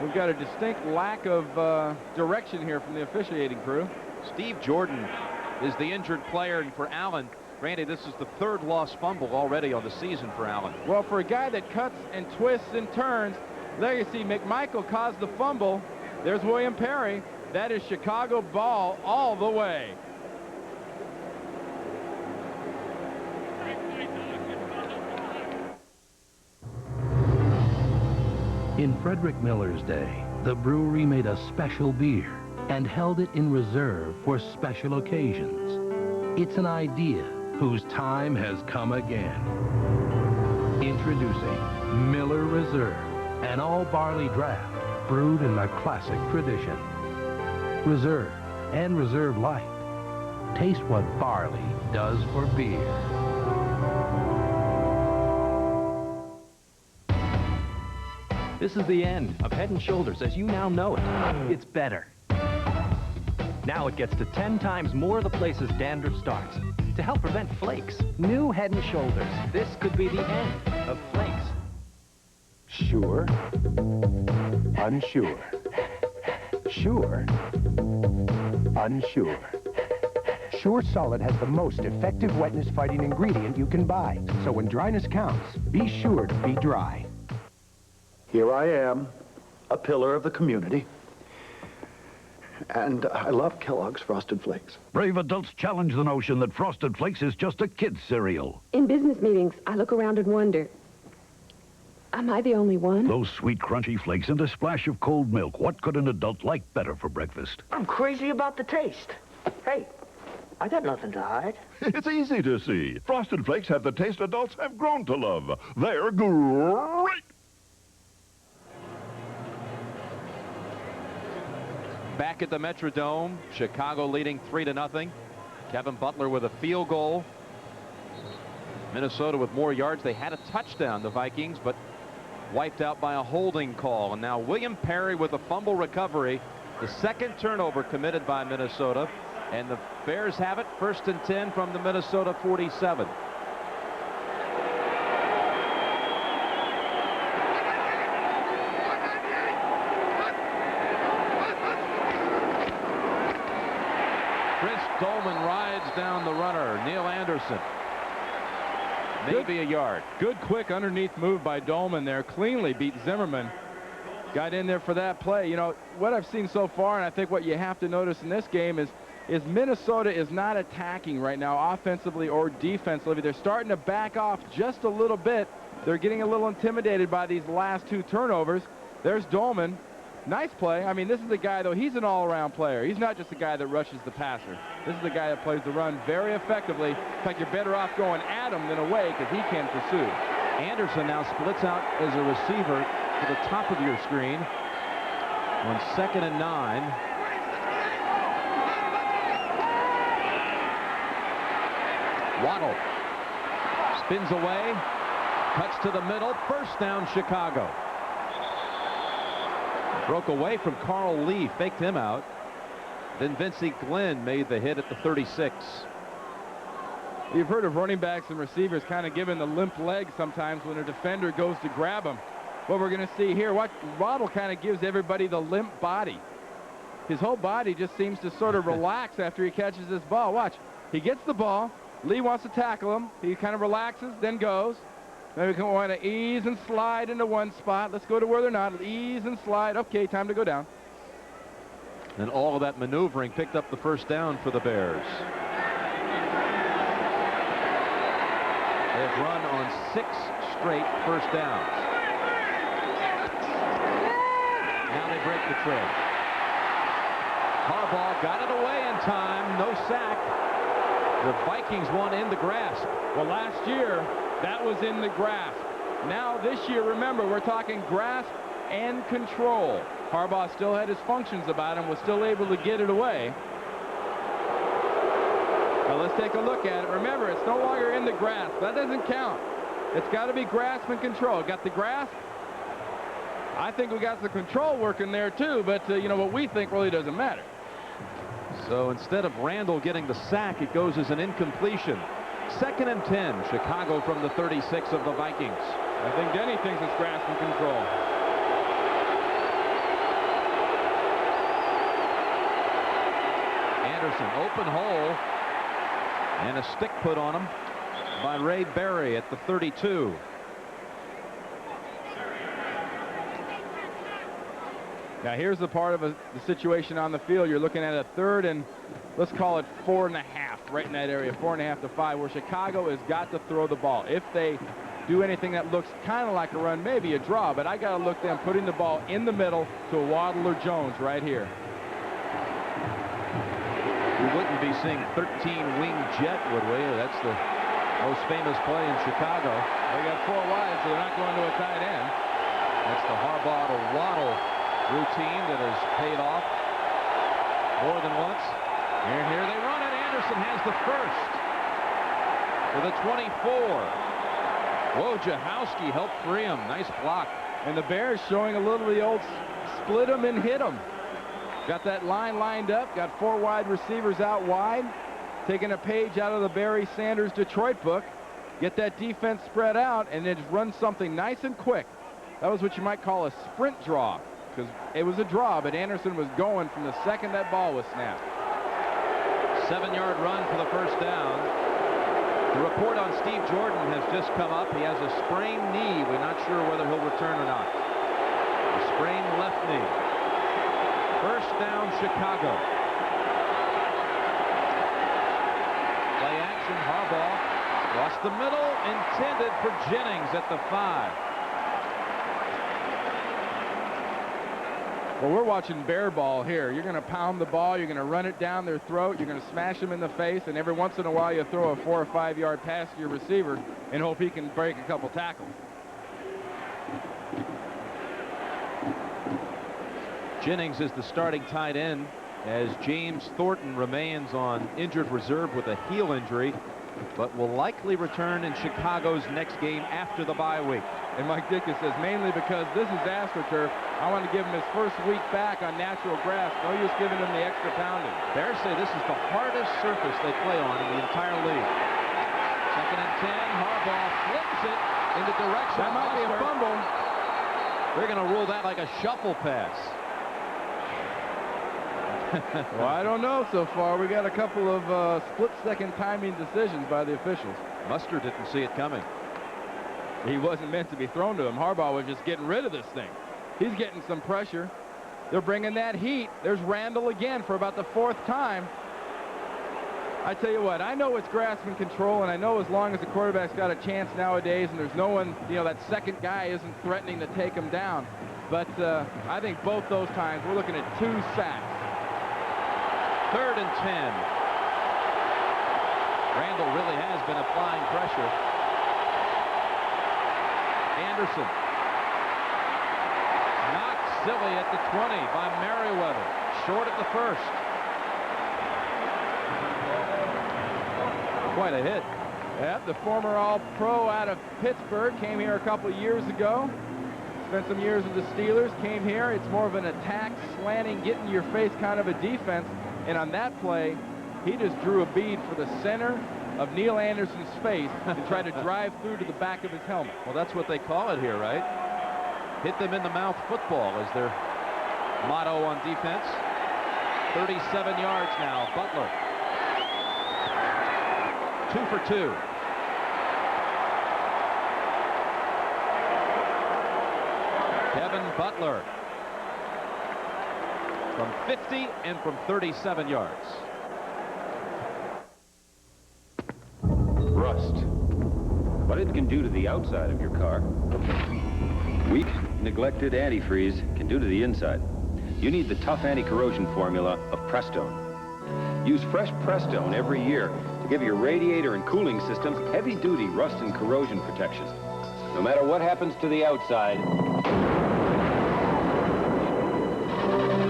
We've got a distinct lack of direction here from the officiating crew. Steve Jordan is the injured player, and for Allen, Randy, this is the 3rd lost fumble already on the season for Allen. Well, for a guy that cuts and twists and turns, there you see McMichael caused the fumble. There's William Perry. That is Chicago ball all the way. In Frederick Miller's day, the brewery made a special beer and held it in reserve for special occasions. It's an idea whose time has come again. Introducing Miller Reserve, an all-barley draft brewed in the classic tradition. Reserve and Reserve Light. Taste what barley does for beer. This is the end of Head & Shoulders as you now know it. It's better. Now it gets to 10 times more of the places dandruff starts to help prevent flakes. New Head & Shoulders. This could be the end of flakes. Sure. Unsure. Sure. Unsure. Sure Solid has the most effective wetness-fighting ingredient you can buy. So when dryness counts, be sure to be dry. Here I am, a pillar of the community. And I love Kellogg's Frosted Flakes. Brave adults challenge the notion that Frosted Flakes is just a kid's cereal. In business meetings, I look around and wonder, am I the only one? Those sweet, crunchy flakes and a splash of cold milk. What could an adult like better for breakfast? I'm crazy about the taste. Hey, I got nothing to hide. It's easy to see. Frosted Flakes have the taste adults have grown to love. They're great. Back at the Metrodome, Chicago leading 3-0. Kevin Butler with a field goal. Minnesota with more yards. They had a touchdown, the Vikings, but wiped out by a holding call. And now William Perry with a fumble recovery. The second turnover committed by Minnesota. And the Bears have it, 1st and 10 from the Minnesota 47. Dolman rides down the runner. Neil Anderson. Maybe a yard. Good quick underneath move by Dolman there. Cleanly beat Zimmerman. Got in there for that play. You know, what I've seen so far, and I think what you have to notice in this game is Minnesota is not attacking right now offensively or defensively. They're starting to back off just a little bit. They're getting a little intimidated by these last 2 turnovers. There's Dolman. Nice play. I mean, this is the guy, though, he's an all-around player. He's not just the guy that rushes the passer. This is the guy that plays the run very effectively. In fact, you're better off going at him than away because he can pursue. Anderson now splits out as a receiver to the top of your screen on 2nd and 9. Waddle spins away, cuts to the middle, 1st down Chicago. Broke away from Carl Lee, faked him out. Then Vincey Glenn made the hit at the 36. You've heard of running backs and receivers kind of giving the limp leg sometimes when a defender goes to grab them. What we're going to see here, Waddle kind of gives everybody the limp body. His whole body just seems to sort of relax after he catches this ball. Watch, he gets the ball. Lee wants to tackle him. He kind of relaxes, then goes. Then we can want to ease and slide into one spot. Let's go to where they're not. Ease and slide. Okay, time to go down. And all of that maneuvering picked up the 1st down for the Bears. They've run on 6 straight 1st downs. Now they break the trail. Harbaugh got it away in time. No sack. The Vikings won in the grasp. Well, last year, that was in the grasp. Now this year, remember, we're talking grasp and control. Harbaugh still had his functions about him, was still able to get it away. Now let's take a look at it. Remember, it's no longer in the grasp. That doesn't count. It's got to be grasp and control. Got the grasp? I think we got the control working there too, but you know, what we think really doesn't matter. So instead of Randall getting the sack, it goes as an incompletion. 2nd and 10, Chicago from the 36 of the Vikings. I think Denny thinks it's grasp and control. Anderson, open hole, and a stick put on him by Ray Berry at the 32. Now here's the part of the situation on the field. You're looking at a 3rd and let's call it 4.5, right in that area, 4.5 to 5, where Chicago has got to throw the ball. If they do anything that looks kind of like a run, maybe a draw, but I got to look them putting the ball in the middle to Waddle or Jones right here. We wouldn't be seeing 13-wing jet, would we? That's the most famous play in Chicago. They got 4 wide, so they're not going to a tight end. That's the Harbaugh to Waddle routine that has paid off more than once. And here they run it. Anderson has the first to the 24. Wojciechowski helped free him. Nice block. And the Bears showing a little of the old split them and hit them. Got that line lined up. Got 4 wide receivers out wide. Taking a page out of the Barry Sanders Detroit book. Get that defense spread out and then just run something nice and quick. That was what you might call a sprint draw, because it was a draw, but Anderson was going from the second that ball was snapped. 7-yard run for the first down. The report on Steve Jordan has just come up. He has a sprained knee. We're not sure whether he'll return or not. A sprained left knee. First down, Chicago. Play action, Harbaugh. Across the middle, intended for Jennings at the 5. Well, we're watching bear ball here. You're going to pound the ball. You're going to run it down their throat. You're going to smash them in the face. And every once in a while, you throw a 4 or 5 yard pass to your receiver and hope he can break a couple tackles. Jennings is the starting tight end as James Thornton remains on injured reserve with a heel injury, but will likely return in Chicago's next game after the bye week. And Mike Dickens says, mainly because this is AstroTurf, I want to give him his first week back on natural grass. No use giving him the extra pounding. Bears say this is the hardest surface they play on in the entire league. 2nd and 10, Harbaugh flips it in the direction. That might be a fumble. They're going to rule that like a shuffle pass. Well, I don't know so far. We got a couple of split-second timing decisions by the officials. Mustard didn't see it coming. He wasn't meant to be thrown to him. Harbaugh was just getting rid of this thing. He's getting some pressure. They're bringing that heat. There's Randall again for about the 4th time. I tell you what, I know it's grasping control, and I know as long as the quarterback's got a chance nowadays and there's no one, you know, that second guy isn't threatening to take him down. But I think both those times we're looking at 2 sacks. 3rd and 10. Randall really has been applying pressure. Anderson knocked silly at the 20 by Merriweather. Short at the 1st. Quite a hit. Yep, the former All-Pro out of Pittsburgh came here a couple years ago. Spent some years with the Steelers, came here. It's more of an attack, slanting, get in your face kind of a defense. And on that play, he just drew a bead for the center of Neil Anderson's face and tried to drive through to the back of his helmet. Well, that's what they call it here, right? Hit them in the mouth football is their motto on defense. 37 yards now, Butler. 2 for 2. Kevin Butler. From 50 and from 37 yards. Rust. What it can do to the outside of your car, weak, neglected antifreeze can do to the inside. You need the tough anti-corrosion formula of Prestone. Use fresh Prestone every year to give your radiator and cooling systems heavy-duty rust and corrosion protection. No matter what happens to the outside,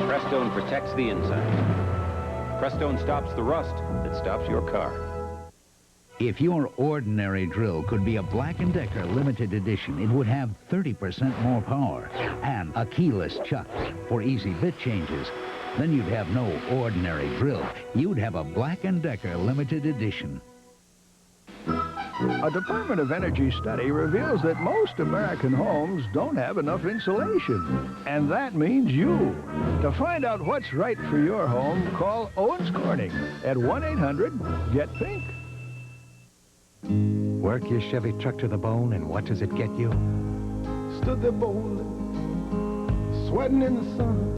Prestone protects the inside. Prestone stops the rust that stops your car. If your ordinary drill could be a Black & Decker limited edition, it would have 30% more power and a keyless chuck for easy bit changes. Then you'd have no ordinary drill. You'd have a Black & Decker limited edition. A Department of Energy study reveals that most American homes don't have enough insulation. And that means you. To find out what's right for your home, call Owens Corning at 1-800-GET-PINK. Work your Chevy truck to the bone, and what does it get you? Stood there boldly, sweating in the sun.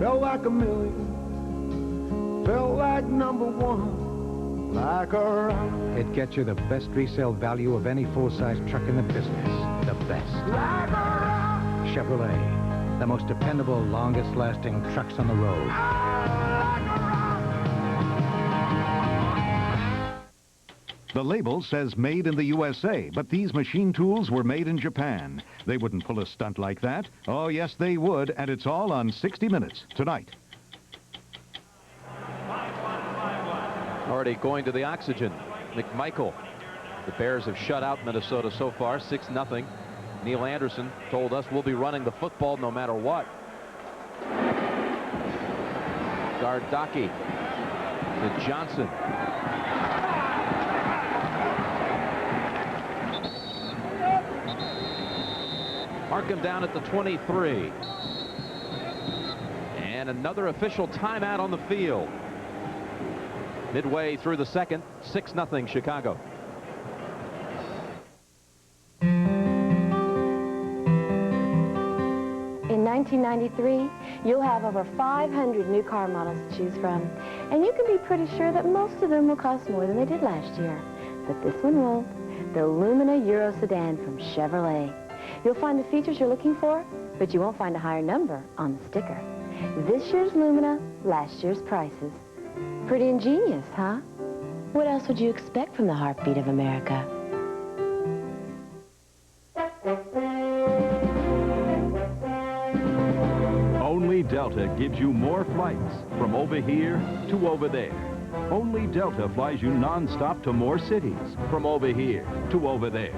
Felt like a million, felt like number one. like a rock. It gets you the best resale value of any full-size truck in the business. The best. Like a rock. Chevrolet, the most dependable, longest-lasting trucks on the road. The label says made in the USA, but these machine tools were made in Japan. They wouldn't pull a stunt like that. Oh, yes, they would, and it's all on 60 Minutes tonight. Already going to the oxygen. McMichael. The Bears have shut out Minnesota so far, 6-0. Neil Anderson told us we'll be running the football no matter what. Gardaki to Johnson. Markham down at the 23. And another official timeout on the field. Midway through the second, 6-0 Chicago. In 1993, you'll have over 500 new car models to choose from. And you can be pretty sure that most of them will cost more than they did last year. But this one won't. The Lumina Euro Sedan from Chevrolet. You'll find the features you're looking for, but you won't find a higher number on the sticker. This year's Lumina, last year's prices. Pretty ingenious, huh? What else would you expect from the heartbeat of America? Only Delta gives you more flights from over here to over there. Only Delta flies you non-stop to more cities from over here to over there.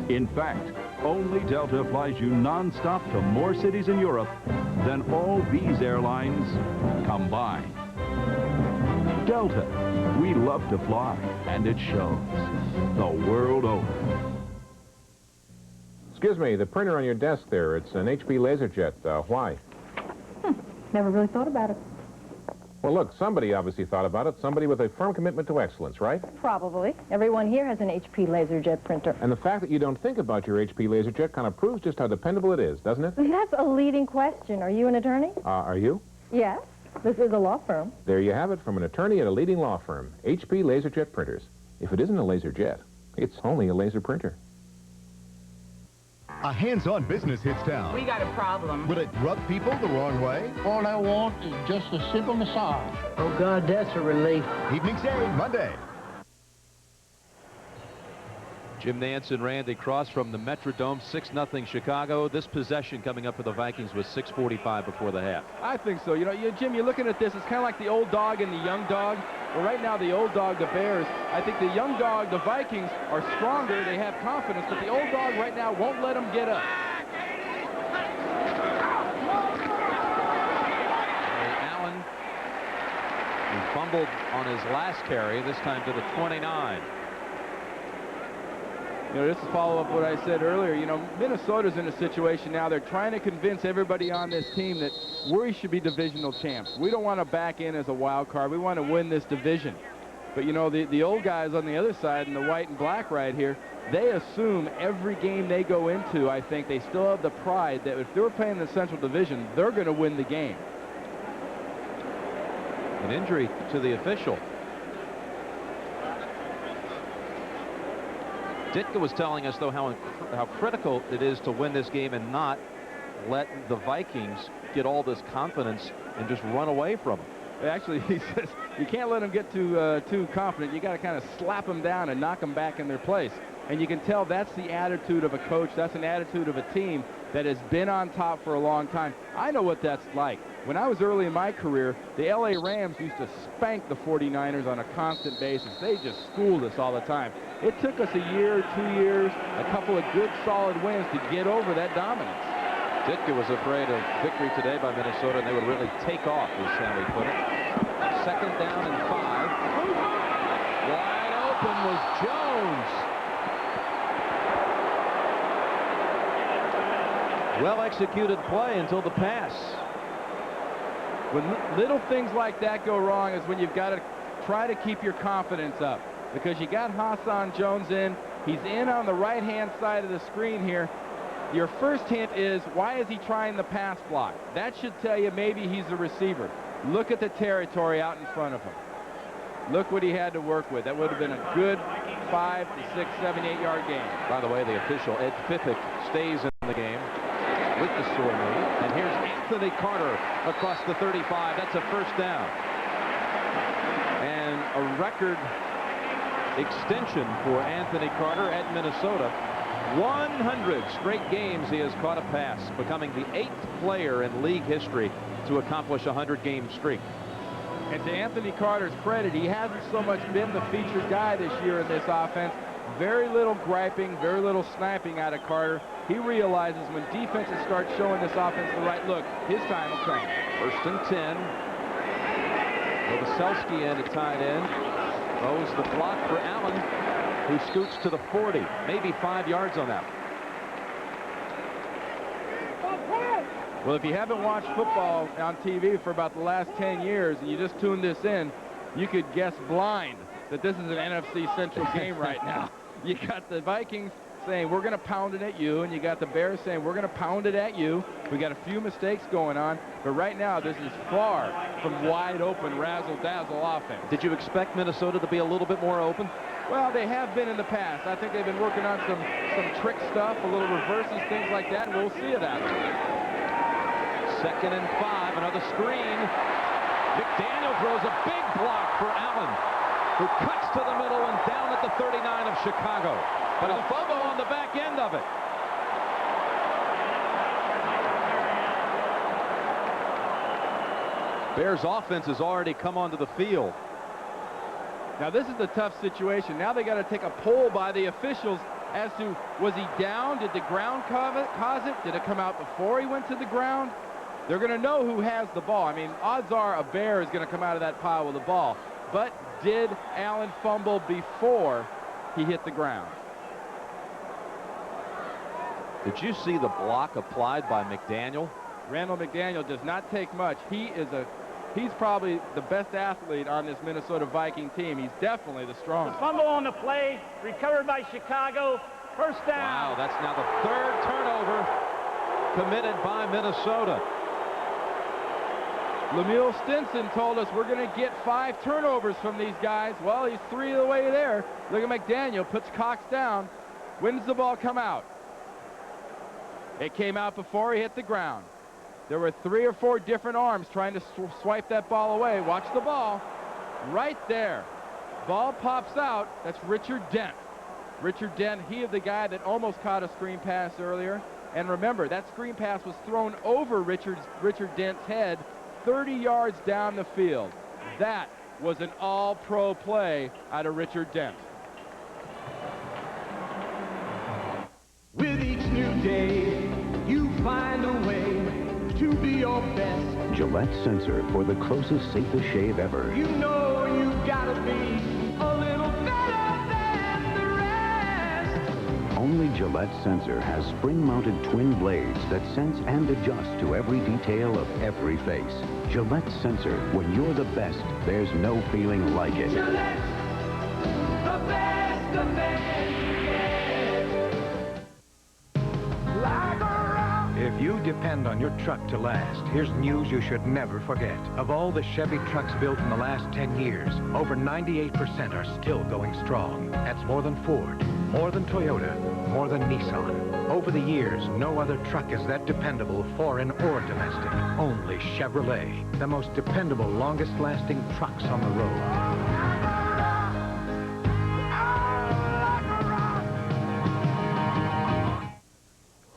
In fact, only Delta flies you non-stop to more cities in Europe than all these airlines combined. Delta, we love to fly, and it shows the world over. Excuse me, the printer on your desk there, it's an HP LaserJet. Why? Never really thought about it. Well, look, somebody obviously thought about it. Somebody with a firm commitment to excellence, right? Probably. Everyone here has an HP LaserJet printer. And the fact that you don't think about your HP LaserJet kind of proves just how dependable it is, doesn't it? That's a leading question. Are you an attorney? Are you? Yes. This is a law firm. There you have it from an attorney at a leading law firm. HP LaserJet printers. If it isn't a LaserJet, it's only a laser printer. A hands-on business hits town. We got a problem. Will it rub people the wrong way? All I want is just a simple massage. Oh, God, that's a relief. Evening Shade, Monday. Jim Nance and Randy Cross from the Metrodome, 6-0 Chicago. This possession coming up for the Vikings was 6:45 before the half. I think so. You know, Jim, you're looking at this, it's kind of like the old dog and the young dog. Well, right now, the old dog, the Bears, I think the young dog, the Vikings, are stronger. They have confidence, but the old dog right now won't let them get up. Allen, who fumbled on his last carry, this time to the 29. You know, this is follow up what I said earlier. You know, Minnesota's in a situation now. They're trying to convince everybody on this team that we should be divisional champs. We don't want to back in as a wild card. We want to win this division. But, you know, the old guys on the other side in the white and black right here, they assume every game they go into, I think, they still have the pride that if they're playing the Central Division, they're going to win the game. An injury to the official. Ditka was telling us, though, how critical it is to win this game and not let the Vikings get all this confidence and just run away from them. Actually, he says you can't let them get too confident. You got to kind of slap them down and knock them back in their place. And you can tell that's the attitude of a coach. That's an attitude of a team that has been on top for a long time. I know what that's like. When I was early in my career, the LA Rams used to spank the 49ers on a constant basis. They just schooled us all the time. It took us a year, 2 years, a couple of good solid wins to get over that dominance. Ditka was afraid of victory today by Minnesota, and they would really take off, as Sammy put it. 2nd down and 5. Wide open was Jones. Well-executed play until the pass. When little things like that go wrong is when you've got to try to keep your confidence up, because you got Hassan Jones in. He's in on the right-hand side of the screen here. Your first hint is, why is he trying the pass block? That should tell you maybe he's a receiver. Look at the territory out in front of him. Look what he had to work with. That would have been a good 5 to 6, 7, 8-yard game. By the way, the official, Ed Fiffick, stays in the game with the sore knee. And here's Anthony Carter across the 35. That's a first down. And a record extension for Anthony Carter at Minnesota. 100 straight games he has caught a pass, becoming the 8th player in league history to accomplish a 100-game streak. And to Anthony Carter's credit, he hasn't so much been the featured guy this year in this offense. Very little griping, very little sniping out of Carter. He realizes when defenses start showing this offense the right look, his time will come. 1st and 10. Novoselsky in at tight end. Throws the block for Allen, who scoots to the 40. Maybe 5 yards on that. Well, if you haven't watched football on TV for about the last 10 years and you just tuned this in, you could guess blind that this is an NFC Central game right now. You got the Vikings saying, we're going to pound it at you, and you got the Bears saying, we're going to pound it at you. We got a few mistakes going on, but right now this is far from wide open razzle-dazzle offense. Did you expect Minnesota to be a little bit more open? Well, they have been in the past. I think they've been working on some trick stuff, a little reverses, things like that, and we'll see it out there. 2nd and 5, another screen. McDaniel throws a big block for Allen, who cuts to the middle and down at the 39 of Chicago. But a fumble on the back end of it. Bears offense has already come onto the field. Now this is a tough situation. Now they got to take a poll by the officials as to, was he down? Did the ground cause it? Did it come out before he went to the ground? They're going to know who has the ball. I mean, odds are a Bear is going to come out of that pile with the ball. But did Allen fumble before he hit the ground? Did you see the block applied by McDaniel? Randall McDaniel does not take much. He's probably the best athlete on this Minnesota Viking team. He's definitely the strongest. The fumble on the play, recovered by Chicago. First down. Wow, that's now the 3rd turnover committed by Minnesota. Lemuel Stinson told us we're going to get 5 turnovers from these guys. Well, he's 3 of the way there. Look at McDaniel, puts Cox down. When does the ball come out? It came out before he hit the ground. There were 3 or 4 different arms trying to swipe that ball away. Watch the ball. Right there. Ball pops out. That's Richard Dent. Richard Dent, he is the guy that almost caught a screen pass earlier. And remember, that screen pass was thrown over Richard Dent's head 30 yards down the field. That was an all-pro play out of Richard Dent. With each new day, you find a way to be your best. Gillette Sensor for the closest, safest shave ever. You know you gotta be a little better than the rest. Only Gillette Sensor has spring-mounted twin blades that sense and adjust to every detail of every face. Gillette Sensor, when you're the best, there's no feeling like it. Gillette, the best of If you depend on your truck to last, here's news you should never forget. Of all the Chevy trucks built in the last 10 years, over 98% are still going strong. That's more than Ford, more than Toyota, more than Nissan. Over the years, no other truck is that dependable, foreign or domestic. Only Chevrolet, the most dependable, longest-lasting trucks on the road.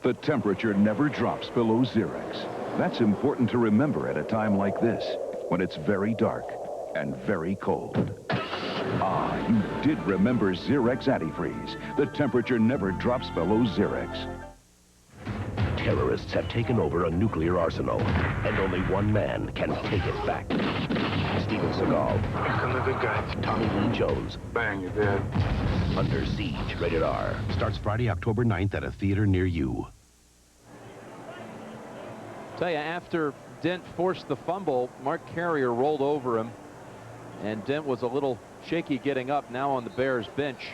The temperature never drops below Xerex. That's important to remember at a time like this, when it's very dark and very cold. Ah, you did remember Xerex Antifreeze. The temperature never drops below Xerex. Terrorists have taken over a nuclear arsenal, and only one man can take it back. Steven Seagal. Here come the good guys. Tommy Lee Jones. Bang, you're dead. Under Siege, rated R. Starts Friday, October 9th at a theater near you. Tell you, after Dent forced the fumble, Mark Carrier rolled over him, and Dent was a little shaky getting up, now on the Bears bench.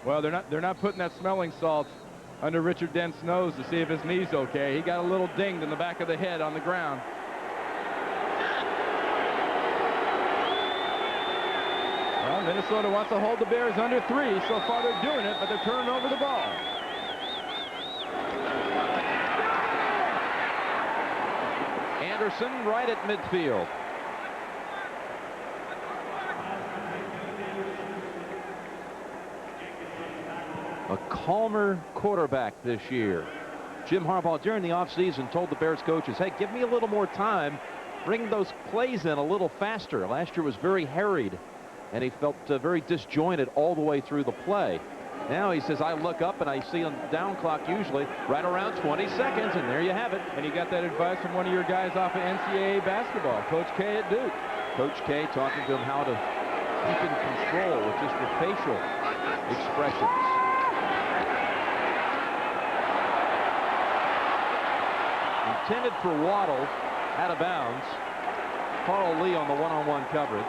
Well, they're not putting that smelling salt under Richard Dent's nose to see if his knee's okay. He got a little dinged in the back of the head on the ground. Well, Minnesota wants to hold the Bears under 3. So far they're doing it, but they're turning over the ball. Anderson right at midfield. A calmer quarterback this year. Jim Harbaugh during the offseason told the Bears coaches, hey, give me a little more time. Bring those plays in a little faster. Last year was very harried, and he felt very disjointed all the way through the play. Now he says, I look up and I see on the down clock usually right around 20 seconds, and there you have it. And you got that advice from one of your guys off of NCAA basketball, Coach K at Duke. Coach K talking to him how to keep in control with just the facial expressions. Intended for Waddle, out of bounds. Carl Lee on the one-on-one coverage.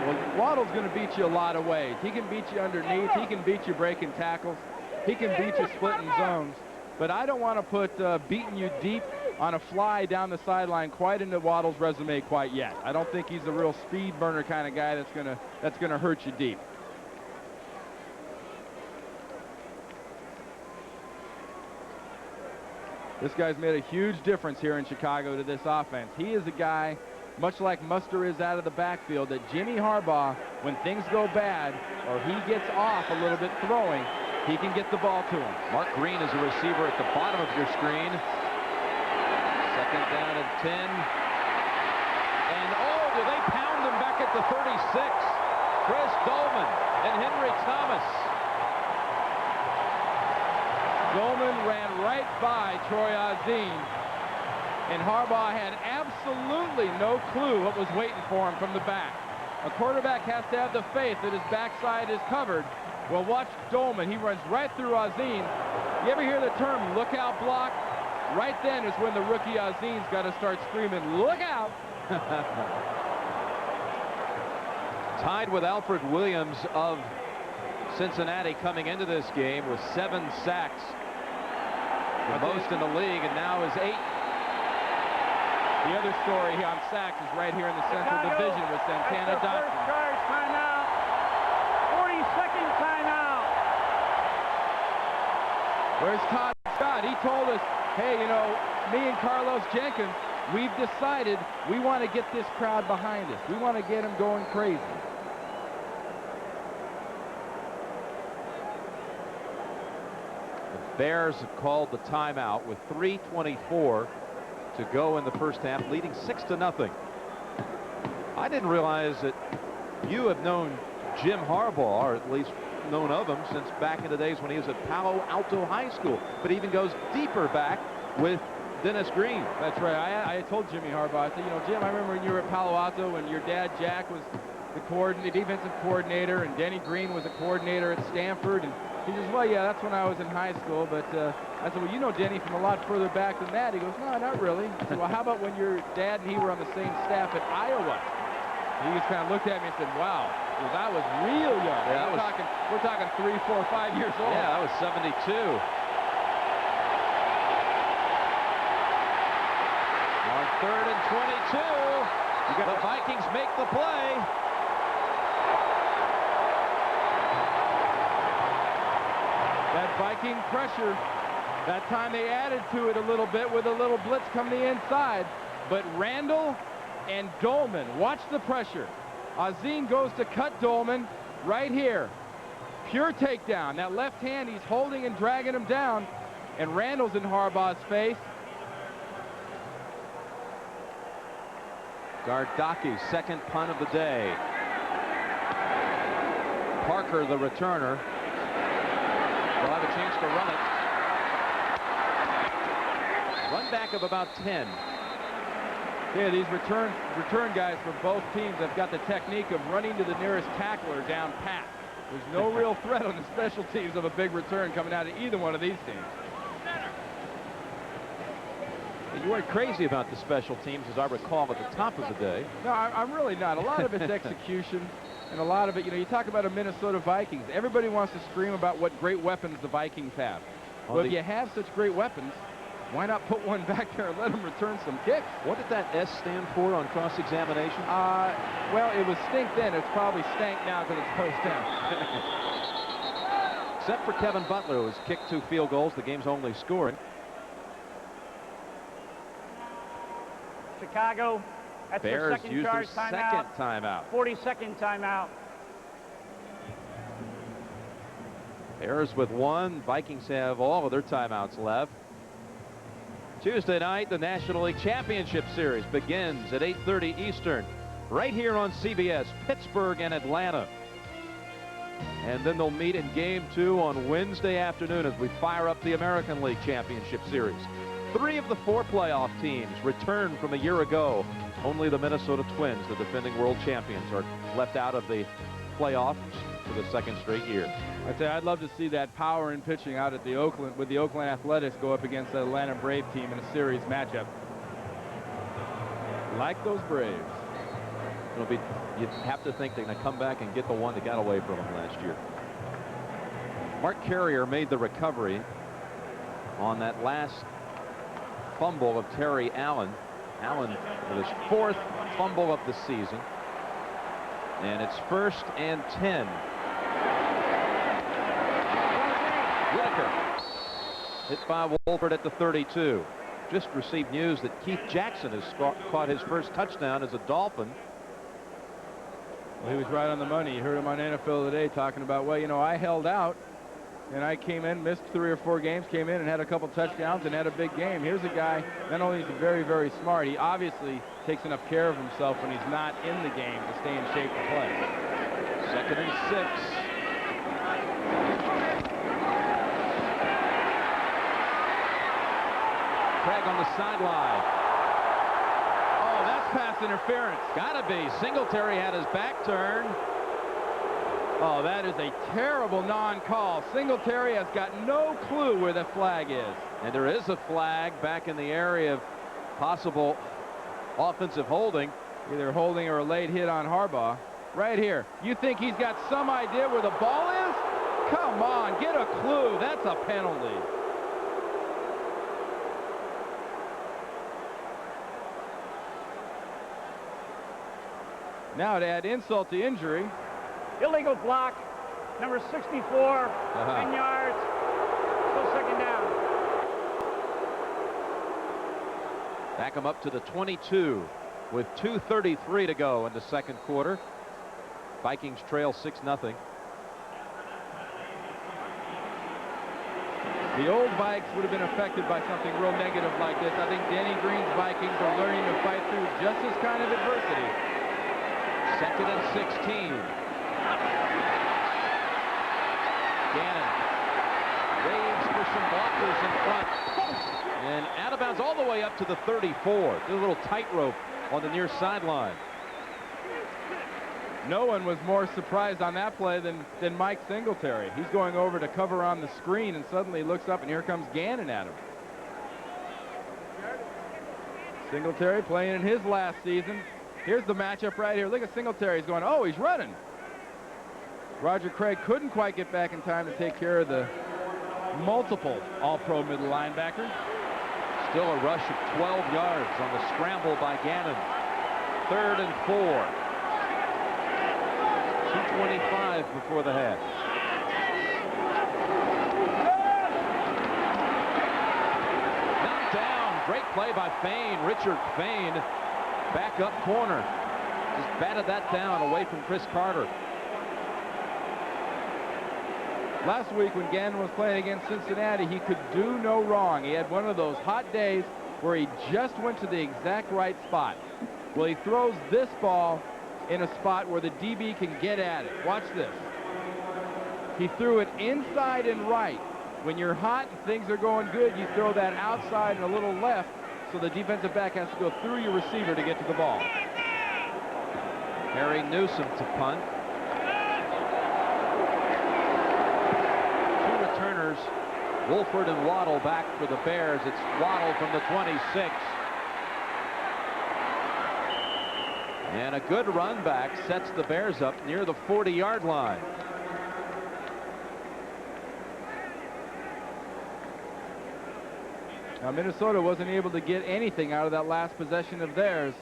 Well, Waddle's going to beat you a lot of ways. He can beat you underneath. He can beat you breaking tackles. He can beat you splitting zones. But I don't want to put beating you deep on a fly down the sideline quite into Waddle's resume quite yet. I don't think he's a real speed burner kind of guy that's gonna hurt you deep. This guy's made a huge difference here in Chicago to this offense. He is a guy, much like Muster is out of the backfield, that Jimmy Harbaugh, when things go bad or he gets off a little bit throwing, he can get the ball to him. Mark Green is a receiver at the bottom of your screen. Second down and 10. And oh, do they pound him back at the 36. Chris Dolman and Henry Thomas. Dolman ran right by Troy Azine, and Harbaugh had absolutely no clue what was waiting for him from the back. A quarterback has to have the faith that his backside is covered. Well, watch Dolman. He runs right through Azine. You ever hear the term lookout block? Right then is when the rookie Azine's got to start screaming, look out! Tied with Alfred Williams of Cincinnati coming into this game with 7 sacks. The most in the league, and now is 8. The other story here on sacks is right here in the Central Division with Santana Dotson. First charge timeout. 40-second timeout. Where's Todd Scott? He told us, hey, you know, me and Carlos Jenkins, we've decided we want to get this crowd behind us. We want to get them going crazy. Bears have called the timeout with 3:24 to go in the first half, leading 6-0. I didn't realize that you have known Jim Harbaugh, or at least known of him since back in the days when he was at Palo Alto High School, but even goes deeper back with Dennis Green. That's right. I told Jimmy Harbaugh, I said, you know, Jim, I remember when you were at Palo Alto and your dad, Jack, was the defensive coordinator, and Denny Green was a coordinator at Stanford, and he says, well, yeah, that's when I was in high school, but I said, well, you know Denny from a lot further back than that. He goes, no, not really. I said, well, how about when your dad and he were on the same staff at Iowa? And he just kind of looked at me and said, wow, well, that was real young. Yeah, we're talking 3, 4, 5 years old. Yeah, that was 72. On 3rd and 22, the Vikings make the play. That Viking pressure, that time they added to it a little bit with a little blitz coming the inside. But Randall and Dolman, watch the pressure. Azine goes to cut Dolman right here. Pure takedown. That left hand, he's holding and dragging him down. And Randall's in Harbaugh's face. Gardocki's second punt of the day. Parker, the returner. They'll have a chance to run it. Run back of about 10. Yeah, these return guys from both teams have got the technique of running to the nearest tackler down pat. There's no real threat on the special teams of a big return coming out of either one of these teams. You weren't crazy about the special teams, as I recall, at the top of the day. No, I'm really not. A lot of it's execution. And a lot of it, you know, you talk about a Minnesota Vikings. Everybody wants to scream about what great weapons the Vikings have. Well, if you have such great weapons, Why not put one back there and let him return some kicks? What did that S stand for on cross-examination? Well, it was stink then. It's probably stank now because it's post down. Except for Kevin Butler, who has kicked 2 field goals, the game's only scoring. Chicago, that's their Bears second use charge their timeout. second timeout. 42nd timeout. Bears with 1. Vikings have all of their timeouts left. Tuesday night, the National League Championship Series begins at 8:30 Eastern, right here on CBS, Pittsburgh and Atlanta. And then they'll meet in Game 2 on Wednesday afternoon as we fire up the American League Championship Series. 3 of the 4 playoff teams returned from a year ago. Only the Minnesota Twins, the defending world champions, are left out of the playoffs for the 2nd straight year. I'd say I'd love to see that power in pitching out at the Oakland, with the Oakland Athletics go up against the Atlanta Brave team in a series matchup. Like those Braves. It'll be, you'd have to think they're going to come back and get the one that got away from them last year. Mark Carrier made the recovery on that last fumble of Terry Allen. Allen with his 4th fumble of the season. And it's 1st and 10. Whitaker hit by Wolford at the 32. Just received news that Keith Jackson has caught his first touchdown as a Dolphin. Well, he was right on the money. You heard him on NFL Today talking about, well, you know, I held out and I came in, missed 3 or 4 games, came in and had a couple touchdowns and had a big game. Here's a guy, not only is he very, very smart, he obviously takes enough care of himself when he's not in the game to stay in shape to play. 2nd and 6. Craig on the sideline. Oh, that's pass interference. Gotta be. Singletary had his back turned. Oh, that is a terrible non-call. Singletary has got no clue where the flag is. And there is a flag back in the area of possible offensive holding. Either holding or a late hit on Harbaugh. Right here. You think he's got some idea where the ball is? Come on, get a clue. That's a penalty. Now to add insult to injury. Illegal block, number 64, 10 yards, still 2nd down. Back him up to the 22 with 2:33 to go in the 2nd quarter. Vikings trail 6-0. The old Vikes would have been affected by something real negative like this. I think Danny Green's Vikings are learning to fight through just this kind of adversity. 2nd and 16. Gannon waves for some blockers in front. And out of bounds all the way up to the 34. Did a little tightrope on the near sideline. No one was more surprised on that play than Mike Singletary. He's going over to cover on the screen and suddenly he looks up and here comes Gannon at him. Singletary playing in his last season. Here's the matchup right here. Look at Singletary. He's going, oh, he's running. Roger Craig couldn't quite get back in time to take care of the multiple all-pro middle linebacker. Still a rush of 12 yards on the scramble by Gannon. 3rd and 4. 2:25 before the half. Knocked down. Great play by Fain. Richard Fain, back up corner. Just batted that down away from Chris Carter. Last week when Gannon was playing against Cincinnati, he could do no wrong. He had one of those hot days where he just went to the exact right spot. Well, he throws this ball in a spot where the DB can get at it. Watch this. He threw it inside and right. When you're hot and things are going good, you throw that outside and a little left, so the defensive back has to go through your receiver to get to the ball. Harry Newsom to punt. 2 returners, Wolford and Waddle back for the Bears. It's Waddle from the 26. And a good run back sets the Bears up near the 40-yard line. Now, Minnesota wasn't able to get anything out of that last possession of theirs.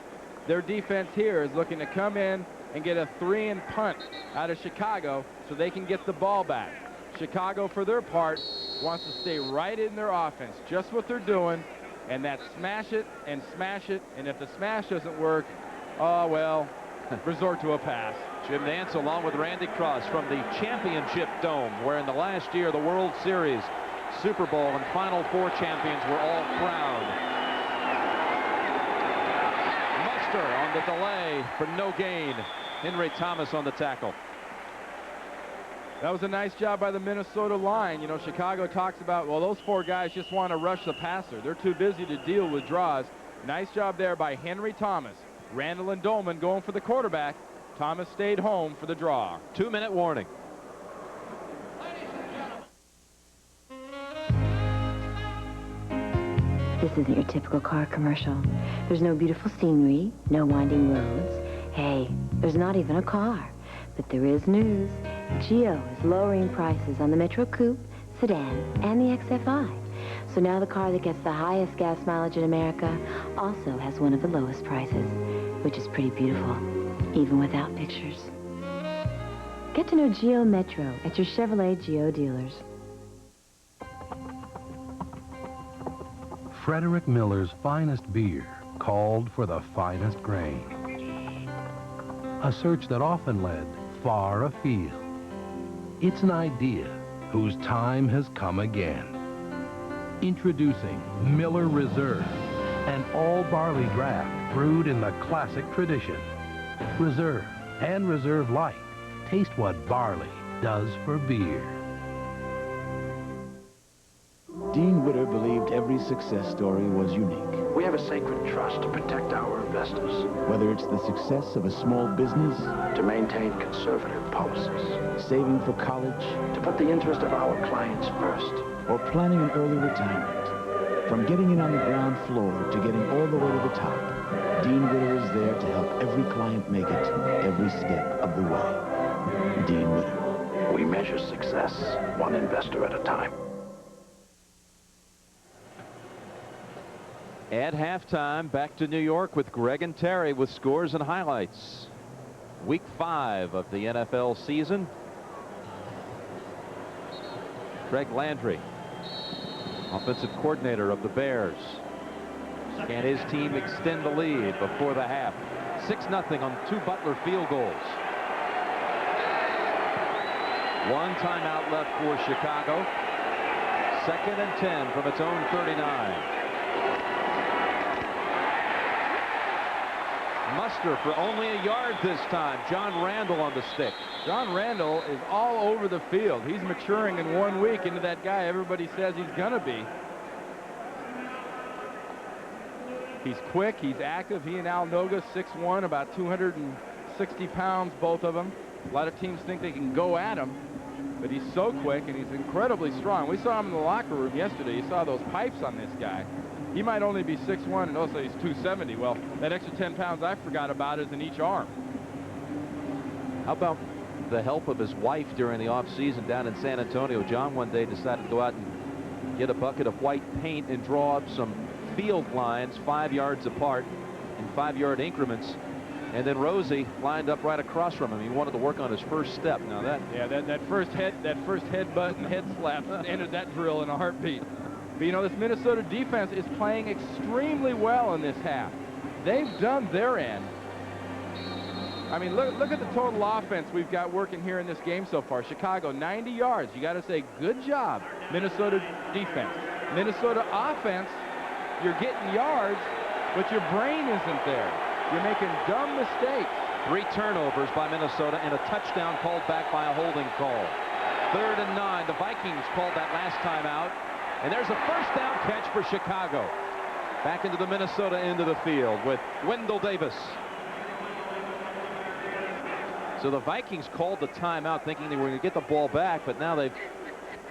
Their defense here is looking to come in and get a 3-and punt out of Chicago so they can get the ball back. Chicago, for their part, wants to stay right in their offense, just what they're doing, and that's smash it, and if the smash doesn't work, oh, well, resort to a pass. Jim Nantz along with Randy Cross from the Championship Dome, where in the last year the World Series, Super Bowl, and Final Four champions were all crowned. Muster on the delay for no gain. Henry Thomas on the tackle. That was a nice job by the Minnesota line. You know, Chicago talks about, well, those 4 guys just want to rush the passer. They're too busy to deal with draws. Nice job there by Henry Thomas. Randall and Dolman going for the quarterback. Thomas stayed home for the draw. 2-minute warning. This isn't your typical car commercial. There's no beautiful scenery, no winding roads. Hey, there's not even a car. But there is news. Geo is lowering prices on the Metro Coupe, sedan, and the XFI. So now the car that gets the highest gas mileage in America also has one of the lowest prices, which is pretty beautiful, even without pictures. Get to know Geo Metro at your Chevrolet Geo dealers. Frederick Miller's finest beer, called for the finest grain. A search that often led far afield. It's an idea whose time has come again. Introducing Miller Reserve, an all-barley draft brewed in the classic tradition. Reserve and Reserve Light. Taste what barley does for beer. Dean Witter believed every success story was unique. We have a sacred trust to protect our investors. Whether it's the success of a small business, To maintain conservative policies. saving for college, To put the interest of our clients first. or planning an early retirement. From getting in on the ground floor to getting all the way to the top, Dean Witter is there to help every client make it every step of the way. Dean Witter. We measure success one investor at a time. At halftime, back to New York with Greg and Terry with scores and highlights. Week 5 of the NFL season. Greg Landry, offensive coordinator of the Bears. Can his team extend the lead before the half? 6-0 on 2 Butler field goals. 1 timeout left for Chicago. 2nd and 10 from its own 39. Muster for only a yard this time. John Randall on the stick. John Randall is all over the field. He's maturing in 1 week into that guy everybody says he's going to be. He's quick. He's active. He and Al Noga, 6'1", about 260 pounds, both of them. A lot of teams think they can go at him, but he's so quick and he's incredibly strong. We saw him in the locker room yesterday. You saw those pipes on this guy. He might only be 6'1", and also he's 270. Well, that extra 10 pounds I forgot about is in each arm. How about the help of his wife during the offseason down in San Antonio? John one day decided to go out and get a bucket of white paint and draw up some field lines 5 yards apart in 5-yard increments. And then Rosie lined up right across from him. He wanted to work on his first step. Now that first headbutt and head slap ended that drill in a heartbeat. But you know, this Minnesota defense is playing extremely well in this half. They've done their end. I mean, look at the total offense we've got working here in this game so far. Chicago, 90 yards. You got to say, good job, Minnesota defense. Minnesota offense, you're getting yards, but your brain isn't there. You're making dumb mistakes. 3 turnovers by Minnesota and a touchdown called back by a holding call. 3rd and 9. The Vikings called that last time out. And there's a first down catch for Chicago. Back into the Minnesota end of the field with Wendell Davis. So the Vikings called the timeout thinking they were going to get the ball back, but now they've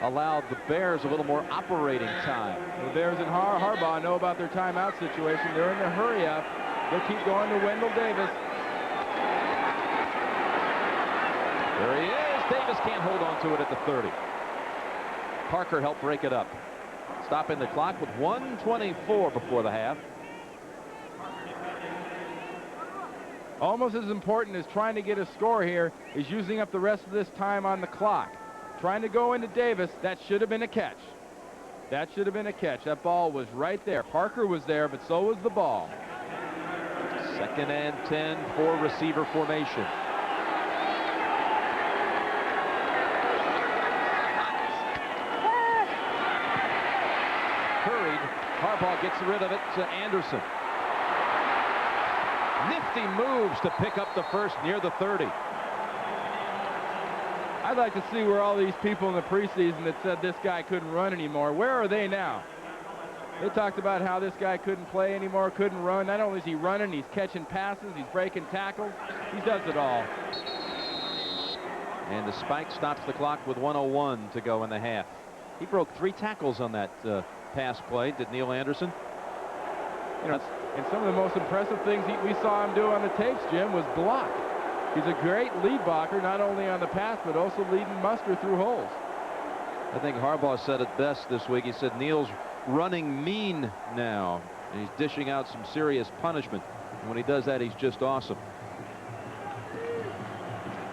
allowed the Bears a little more operating time. The Bears and Harbaugh know about their timeout situation. They're in the hurry up. They'll keep going to Wendell Davis. There he is. Davis can't hold on to it at the 30. Parker helped break it up. stopping the clock with 1:24 before the half. Almost as important as trying to get a score here is using up the rest of this time on the clock. Trying to go into Davis, that should have been a catch. That should have been a catch. That ball was right there. Parker was there, but so was the ball. 2nd and 10 for receiver formation. Hurried. Harbaugh gets rid of it to Anderson. Nifty moves to pick up the first near the 30. I'd like to see where all these people in the preseason that said this guy couldn't run anymore, where are they now? They talked about how this guy couldn't play anymore, couldn't run. Not only is he running, he's catching passes, he's breaking tackles. He does it all. And the spike stops the clock with 1:01 to go in the half. He broke 3 tackles on that pass play, did Neil Anderson. You know, and some of the most impressive things we saw him do on the tapes, Jim, was block. He's a great lead blocker, not only on the pass, but also leading muster through holes. I think Harbaugh said it best this week. He said Neil's running mean now, and he's dishing out some serious punishment. And when he does that, he's just awesome.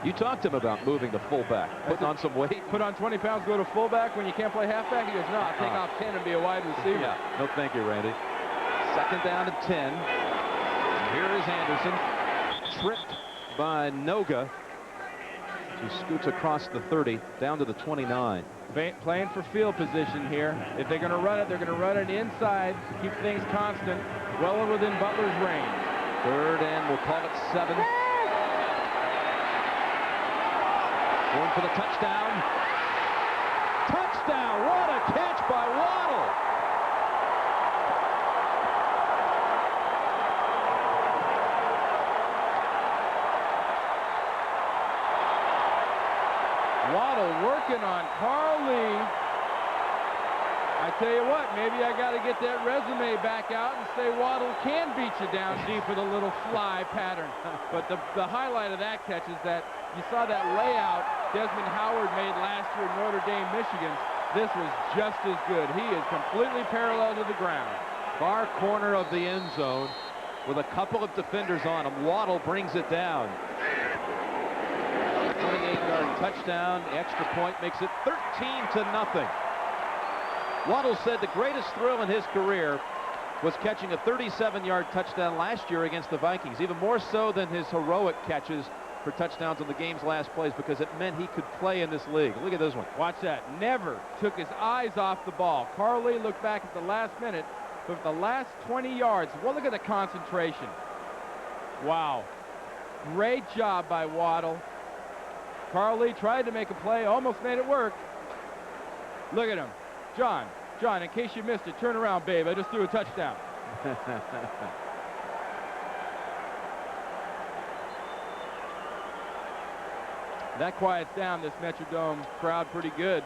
You talked to him about moving to fullback, putting on some weight. Put on 20 pounds, go to fullback when you can't play halfback? He goes, no, I'll take off 10 and be a wide receiver. Yeah, no thank you, Randy. 2nd down and 10. And here is Anderson, tripped by Noga. He scoots across the 30, down to the 29. Playing for field position here. If they're going to run it, they're going to run it inside, keep things constant, well within Butler's range. 3rd and we'll call it 7. Going for the touchdown. Touchdown! What a catch by Waddle! Waddle working on Carly. I tell you what, maybe I got to get that resume back out and say Waddle can beat you down deep with a little fly pattern. But the highlight of that catch is that you saw that layout Desmond Howard made last year in Notre Dame, Michigan. This was just as good. He is completely parallel to the ground. Far corner of the end zone with a couple of defenders on him. Waddle brings it down. 28-yard touchdown. The extra point makes it 13-0. Waddle said the greatest thrill in his career was catching a 37-yard touchdown last year against the Vikings, even more so than his heroic catches for touchdowns on the game's last plays, because it meant he could play in this league. Look at this one. Watch that. Never took his eyes off the ball. Carly looked back at the last minute, but the last 20 yards, well, look at the concentration. Wow. Great job by Waddle. Carly tried to make a play, almost made it work. Look at him. John, in case you missed it, turn around, babe. I just threw a touchdown. That quiets down this Metrodome crowd pretty good.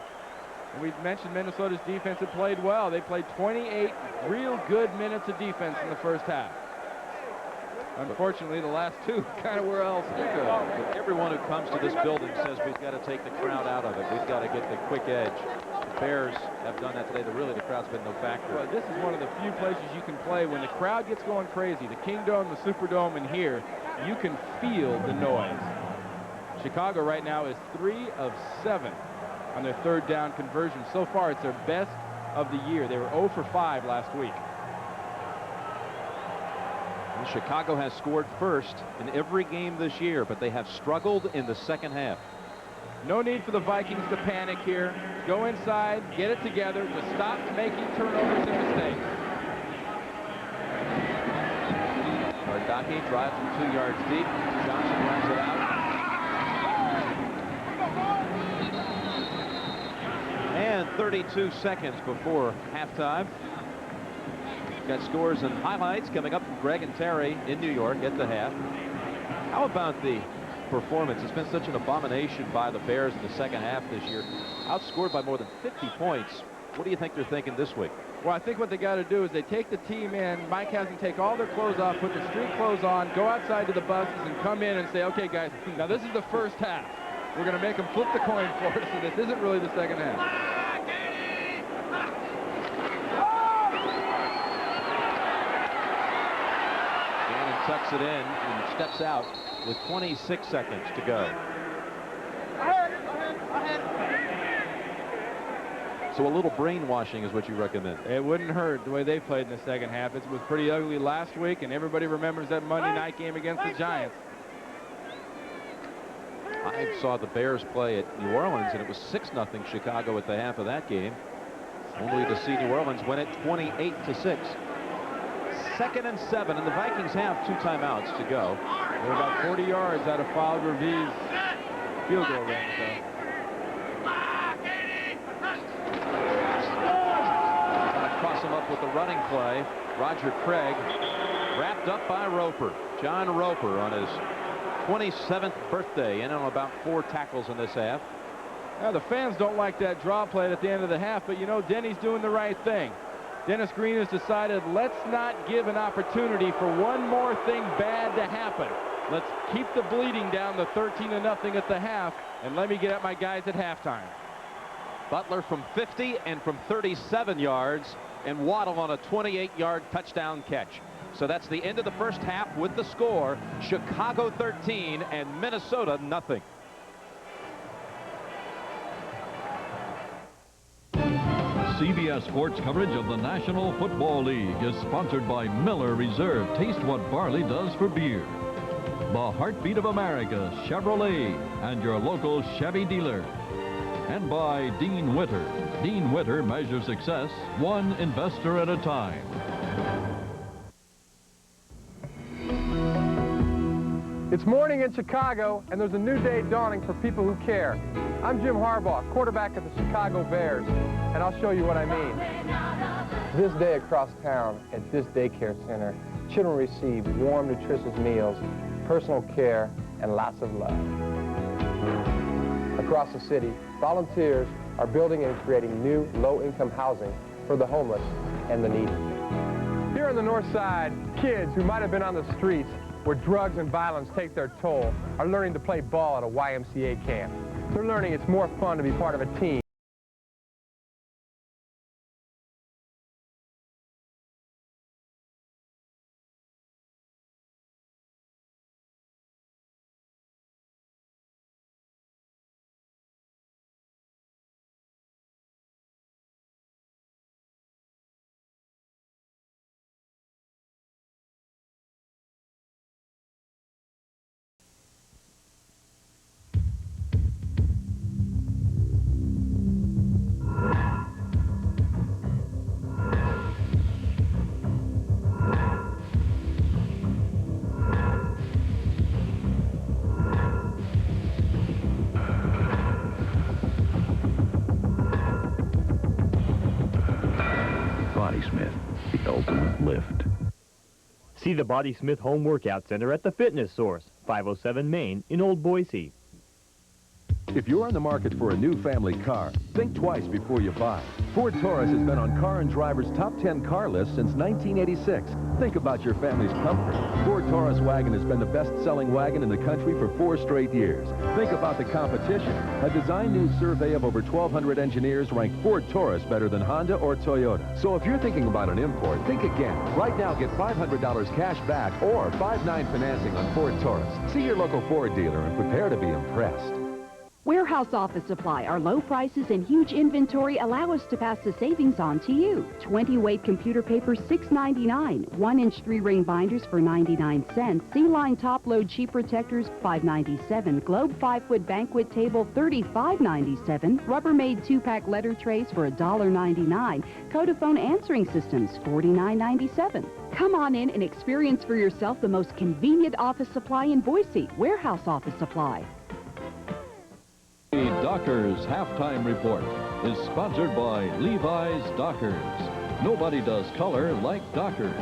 And we mentioned Minnesota's defense had played well. They played 28 real good minutes of defense in the first half. Unfortunately, the last 2 kind of were else to go. But everyone who comes to this building says we've got to take the crowd out of it. We've got to get the quick edge. The Bears have done that today. Really, the crowd's been no factor. Well, this is one of the few places you can play when the crowd gets going crazy. The Kingdome, the Superdome, and here, you can feel the noise. Chicago right now is 3 of 7 on their 3rd down conversion. So far, it's their best of the year. They were 0 for 5 last week. And Chicago has scored first in every game this year, but they have struggled in the second half. No need for the Vikings to panic here. Go inside, get it together, just stop making turnovers and mistakes. Ardaki drives from 2 yards deep. Johnson runs it out. And 32 seconds before halftime. Got scores and highlights coming up from Greg and Terry in New York at the half. How about the performance? It's been such an abomination by the Bears in the second half this year. Outscored by more than 50 points. What do you think they're thinking this week? Well, I think what they got to do is they take the team in. Mike has them take all their clothes off, put their street clothes on, go outside to the buses and come in and say, okay, guys, now this is the first half. We're going to make them flip the coin for us, so this isn't really the second half. tucks it in and steps out with 26 seconds to go. So a little brainwashing is what you recommend. It wouldn't hurt the way they played in the second half. It was pretty ugly last week, and everybody remembers that Monday night game against the Giants. I saw the Bears play at New Orleans, and it was 6-0 Chicago at the half of that game, only to see New Orleans win it 28-6. 2nd and 7, and the Vikings have 2 timeouts to go. They're about 40 yards out of Foul Revee's field goal range, though. Cross him up with the running play. Roger Craig wrapped up by Roper. John Roper on his 27th birthday, in on about 4 tackles in this half. Now, the fans don't like that draw play at the end of the half, but you know, Denny's doing the right thing. Dennis Green has decided, let's not give an opportunity for one more thing bad to happen. Let's keep the bleeding down to 13-0 at the half, and let me get at my guys at halftime. Butler from 50 and from 37 yards, and Waddle on a 28-yard touchdown catch. So that's the end of the first half with the score: Chicago 13 and Minnesota nothing. CBS Sports coverage of the National Football League is sponsored by Miller Reserve. Taste what barley does for beer. The heartbeat of America, Chevrolet, and your local Chevy dealer. And by Dean Witter. Dean Witter measures success one investor at a time. It's morning in Chicago, and there's a new day dawning for people who care. I'm Jim Harbaugh, quarterback of the Chicago Bears, and I'll show you what I mean. This day across town at this daycare center, children receive warm, nutritious meals, personal care, and lots of love. Across the city, volunteers are building and creating new low-income housing for the homeless and the needy. Here on the north side, kids who might have been on the streets where drugs and violence take their toll are learning to play ball at a YMCA camp. They're learning it's more fun to be part of a team. Smith, the ultimate lift. See the Body Smith Home Workout Center at the Fitness Source, 507 Main in Old Boise. If you're in the market for a new family car, think twice before you buy. Ford Taurus has been on Car and Driver's top 10 car list since 1986. Think about your family's comfort. Ford Taurus wagon has been the best-selling wagon in the country for 4 straight years. Think about the competition. A Design News survey of over 1,200 engineers ranked Ford Taurus better than Honda or Toyota. So if you're thinking about an import, think again. Right now, get $500 cash back or 5.9 financing on Ford Taurus. See your local Ford dealer and prepare to be impressed. Warehouse Office Supply. Our low prices and huge inventory allow us to pass the savings on to you. 20-weight computer paper, $6.99. 1-inch 3-ring binders for 99 cents. C-line top-load sheet protectors, $5.97. Globe 5-foot banquet table, $35.97. Rubbermaid 2-pack letter trays for $1.99. Codaphone answering systems, $49.97. Come on in and experience for yourself the most convenient office supply in Boise. Warehouse Office Supply. The Dockers Halftime Report is sponsored by Levi's Dockers. Nobody does color like Dockers.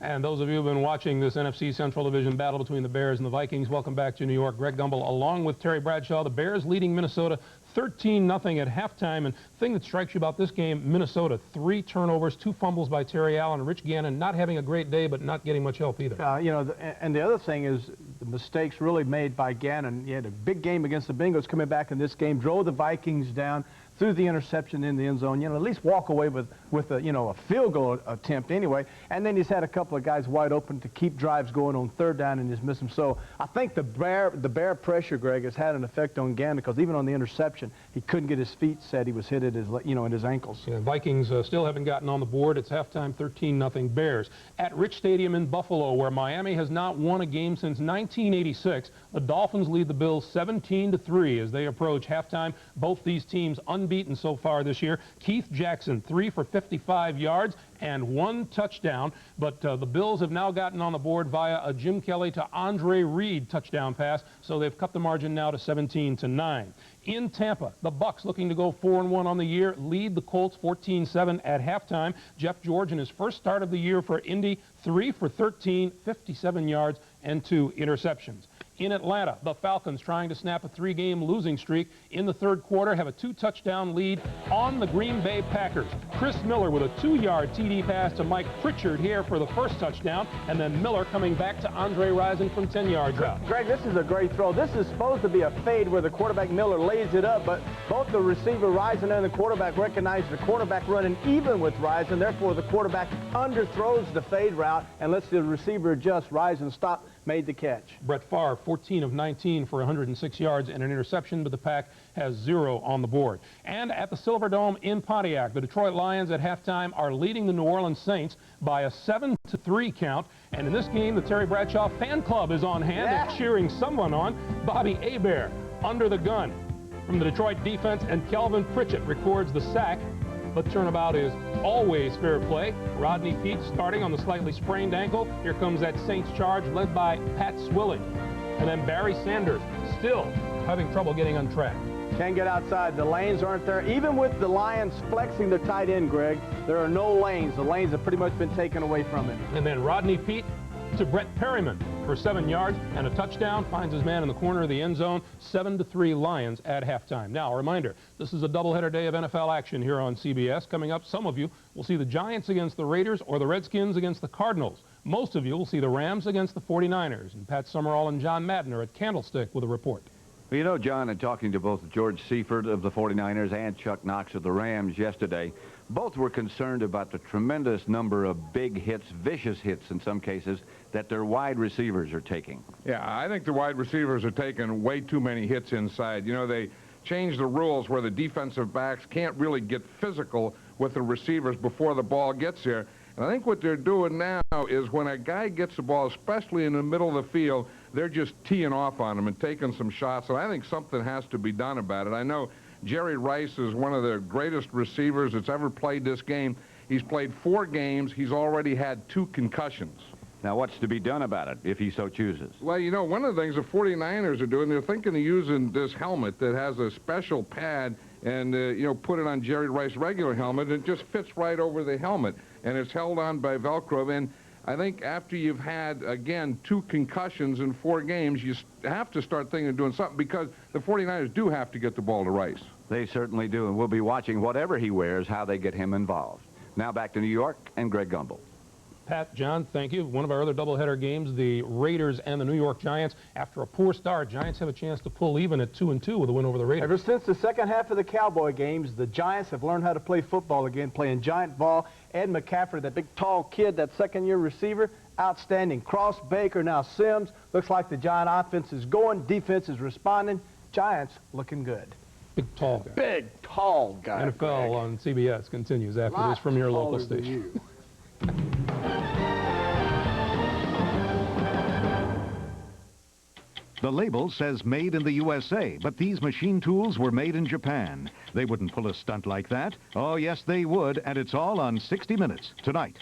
And those of you who have been watching this NFC Central Division battle between the Bears and the Vikings, welcome back to New York. Greg Gumbel along with Terry Bradshaw. The Bears leading Minnesota 13-0 at halftime. And the thing that strikes you about this game, Minnesota, 3 turnovers, 2 fumbles by Terry Allen. Rich Gannon not having a great day, but not getting much help either. You know, and the other thing is the mistakes really made by Gannon. He had a big game against the Bengals coming back in this game, drove the Vikings down. threw the interception in the end zone, at least walk away with a, a field goal attempt anyway. And then he's had a couple of guys wide open to keep drives going on third down and just miss them. So I think the bear pressure, Greg, has had an effect on Gannon, because even on the interception, he couldn't get his feet set. He was hit at his, at his ankles. Yeah, Vikings still haven't gotten on the board. It's halftime 13-0 Bears. At Rich Stadium in Buffalo, where Miami has not won a game since 1986, the Dolphins lead the Bills 17-3 as they approach halftime. Both these teams unbeaten so far this year. Keith Jackson, 3 for 55 yards and 1 touchdown, but the Bills have now gotten on the board via a Jim Kelly to Andre Reed touchdown pass, so they've cut the margin now to 17-9. In Tampa, the Bucs, looking to go 4-1 on the year, lead the Colts 14-7 at halftime. Jeff George, in his first start of the year for Indy, 3 for 13, 57 yards and 2 interceptions. In Atlanta, the Falcons, trying to snap a 3-game losing streak in the third quarter, have a 2-touchdown lead on the Green Bay Packers. Chris Miller with a 2-yard TD pass to Mike Pritchard here for the first touchdown, and then Miller coming back to Andre Rison from 10 yards out. Greg, this is a great throw. This is supposed to be a fade where the quarterback Miller lays it up, but both the receiver Rison and the quarterback recognize the quarterback running even with Rison. Therefore, the quarterback underthrows the fade route and lets the receiver adjust. Rison stop, made the catch. Brett Favre, 14 of 19 for 106 yards and an interception, but the Pack has 0 on the board. And at the Silverdome in Pontiac, the Detroit Lions at halftime are leading the New Orleans Saints by a 7-3 count. And in this game, the Terry Bradshaw fan club is on hand and cheering someone on. Bobby Hebert under the gun from the Detroit defense, and Kelvin Pritchett records the sack. But turnabout is always fair play. Rodney Peete starting on the slightly sprained ankle. Here comes that Saints charge led by Pat Swilling. And then Barry Sanders still having trouble getting on track. Can't get outside. The lanes aren't there. Even with the Lions flexing their tight end, Greg, there are no lanes. The lanes have pretty much been taken away from him. And then Rodney Peete to Brett Perryman for 7 yards and a touchdown. Finds his man in the corner of the end zone. 7-3 Lions at halftime. Now, a reminder, this is a doubleheader day of NFL action here on CBS. Coming up, some of you will see the Giants against the Raiders or the Redskins against the Cardinals. Most of you will see the Rams against the 49ers. And Pat Summerall and John Madden are at Candlestick with a report. Well, you know, John, in talking to both George Seifert of the 49ers and Chuck Knox of the Rams yesterday, both were concerned about the tremendous number of big hits, vicious hits in some cases, that their wide receivers are taking. Yeah, I think the wide receivers are taking way too many hits inside. You know, they changed the rules where the defensive backs can't really get physical with the receivers before the ball gets there. And I think what they're doing now is when a guy gets the ball, especially in the middle of the field, they're just teeing off on him and taking some shots. And I think something has to be done about it. I know Jerry Rice is one of the greatest receivers that's ever played this game. He's played 4 games. He's already had 2 concussions. Now, what's to be done about it if he so chooses? Well, you know, one of the things the 49ers are doing, they're thinking of using this helmet that has a special pad and, you know, put it on Jerry Rice's regular helmet. It just fits right over the helmet, and it's held on by Velcro. And I think after you've had, again, 2 concussions in 4 games, you have to start thinking of doing something, because the 49ers do have to get the ball to Rice. They certainly do, and we'll be watching whatever he wears, how they get him involved. Now back to New York and Greg Gumbel. Pat, John, thank you. One of our other doubleheader games, the Raiders and the New York Giants. After a poor start, Giants have a chance to pull even at 2-2 with a win over the Raiders. Ever since the second half of the Cowboy games, the Giants have learned how to play football again, playing giant ball. Ed McCaffrey, that big tall kid, that second-year receiver, outstanding. Cross, Baker, now Sims. Looks like the Giant offense is going. Defense is responding. Giants looking good. Big, tall guy. Big, tall guy. NFL Greg. On CBS continues after this from your local station. The label says made in the USA, but these machine tools were made in Japan. They wouldn't pull a stunt like that. Oh, yes, they would, and it's all on 60 Minutes tonight.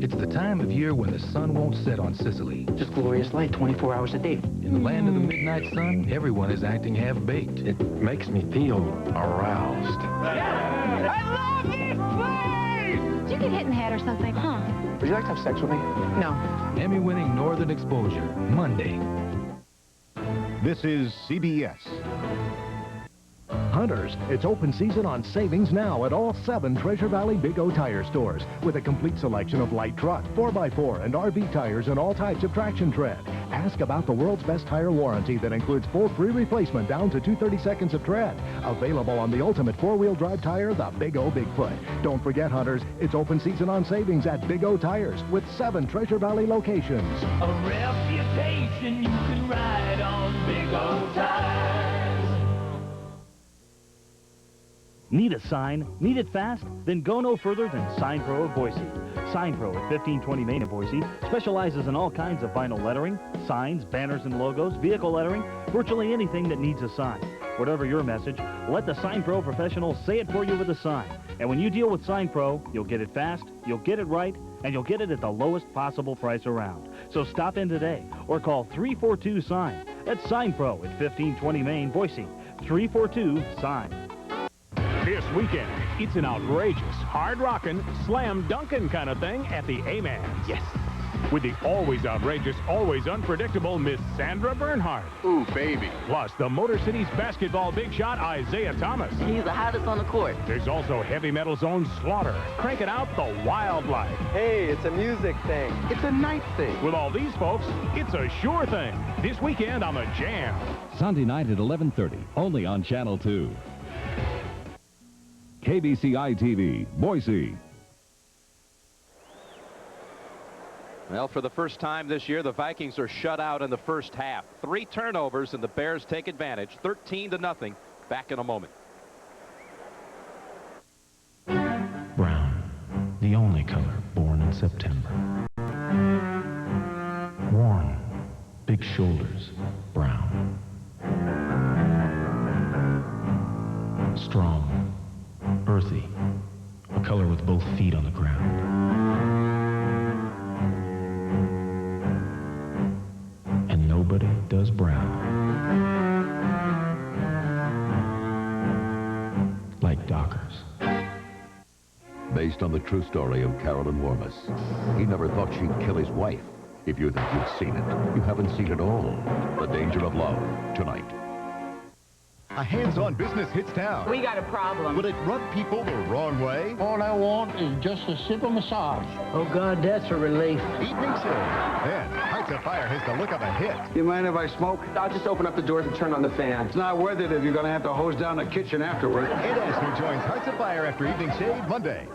It's the time of year when the sun won't set on Sicily. Just glorious light 24 hours a day. In the land of the midnight sun, everyone is acting half-baked. It makes me feel aroused. Yeah! I love this place! Did you get hit in the head or something? Huh? Would you like to have sex with me? No. Emmy-winning Northern Exposure, Monday. This is CBS. Hunters, it's open season on savings now at all 7 Treasure Valley Big O tire stores with a complete selection of light truck, 4x4, and RV tires and all types of traction tread. Ask about the world's best tire warranty that includes full free replacement down to 2/32 of tread. Available on the ultimate 4-wheel drive tire, the Big O Bigfoot. Don't forget, Hunters, it's open season on savings at Big O Tires with 7 Treasure Valley locations. A reputation you can ride on Big O Tires. Need a sign? Need it fast? Then go no further than Sign Pro of Boise. Sign Pro at 1520 Main in Boise specializes in all kinds of vinyl lettering, signs, banners and logos, vehicle lettering, virtually anything that needs a sign. Whatever your message, let the Sign Pro professionals say it for you with a sign. And when you deal with Sign Pro, you'll get it fast, you'll get it right, and you'll get it at the lowest possible price around. So stop in today or call 342-SIGN. That's Sign Pro at 1520 Main, Boise. 342-SIGN. This weekend, it's an outrageous, hard-rockin', slam-dunkin' kind of thing at the A-Man's. Yes. With the always outrageous, always unpredictable Miss Sandra Bernhardt. Ooh, baby. Plus, the Motor City's basketball big shot, Isaiah Thomas. He's the hottest on the court. There's also Heavy Metal's own Slaughter, cranking out the wildlife. Hey, it's a music thing. It's a night thing. With all these folks, it's a sure thing. This weekend on The Jam. Sunday night at 11:30, only on Channel 2. KBCI-TV, Boise. Well, for the first time this year, the Vikings are shut out in the first half. 3 turnovers, and the Bears take advantage. 13-0. Back in a moment. Brown, the only color born in September. Worn, big shoulders, brown. Strong, earthy, a color with both feet on the ground. And nobody does brown like Dockers. Based on the true story of Carolyn Wormus. He never thought she'd kill his wife. If you think you've seen it, you haven't seen it all. The Danger of Love, tonight. A hands-on business hits town. We got a problem. Will it rub people the wrong way? All I want is just a simple massage. Oh, God, that's a relief. Evening shade. Then, Heights of Fire has the look of a hit. You mind if I smoke? I'll just open up the doors and turn on the fan. It's not worth it if you're going to have to hose down the kitchen afterward. Ed Asner joins Heights of Fire after Evening Shade Monday.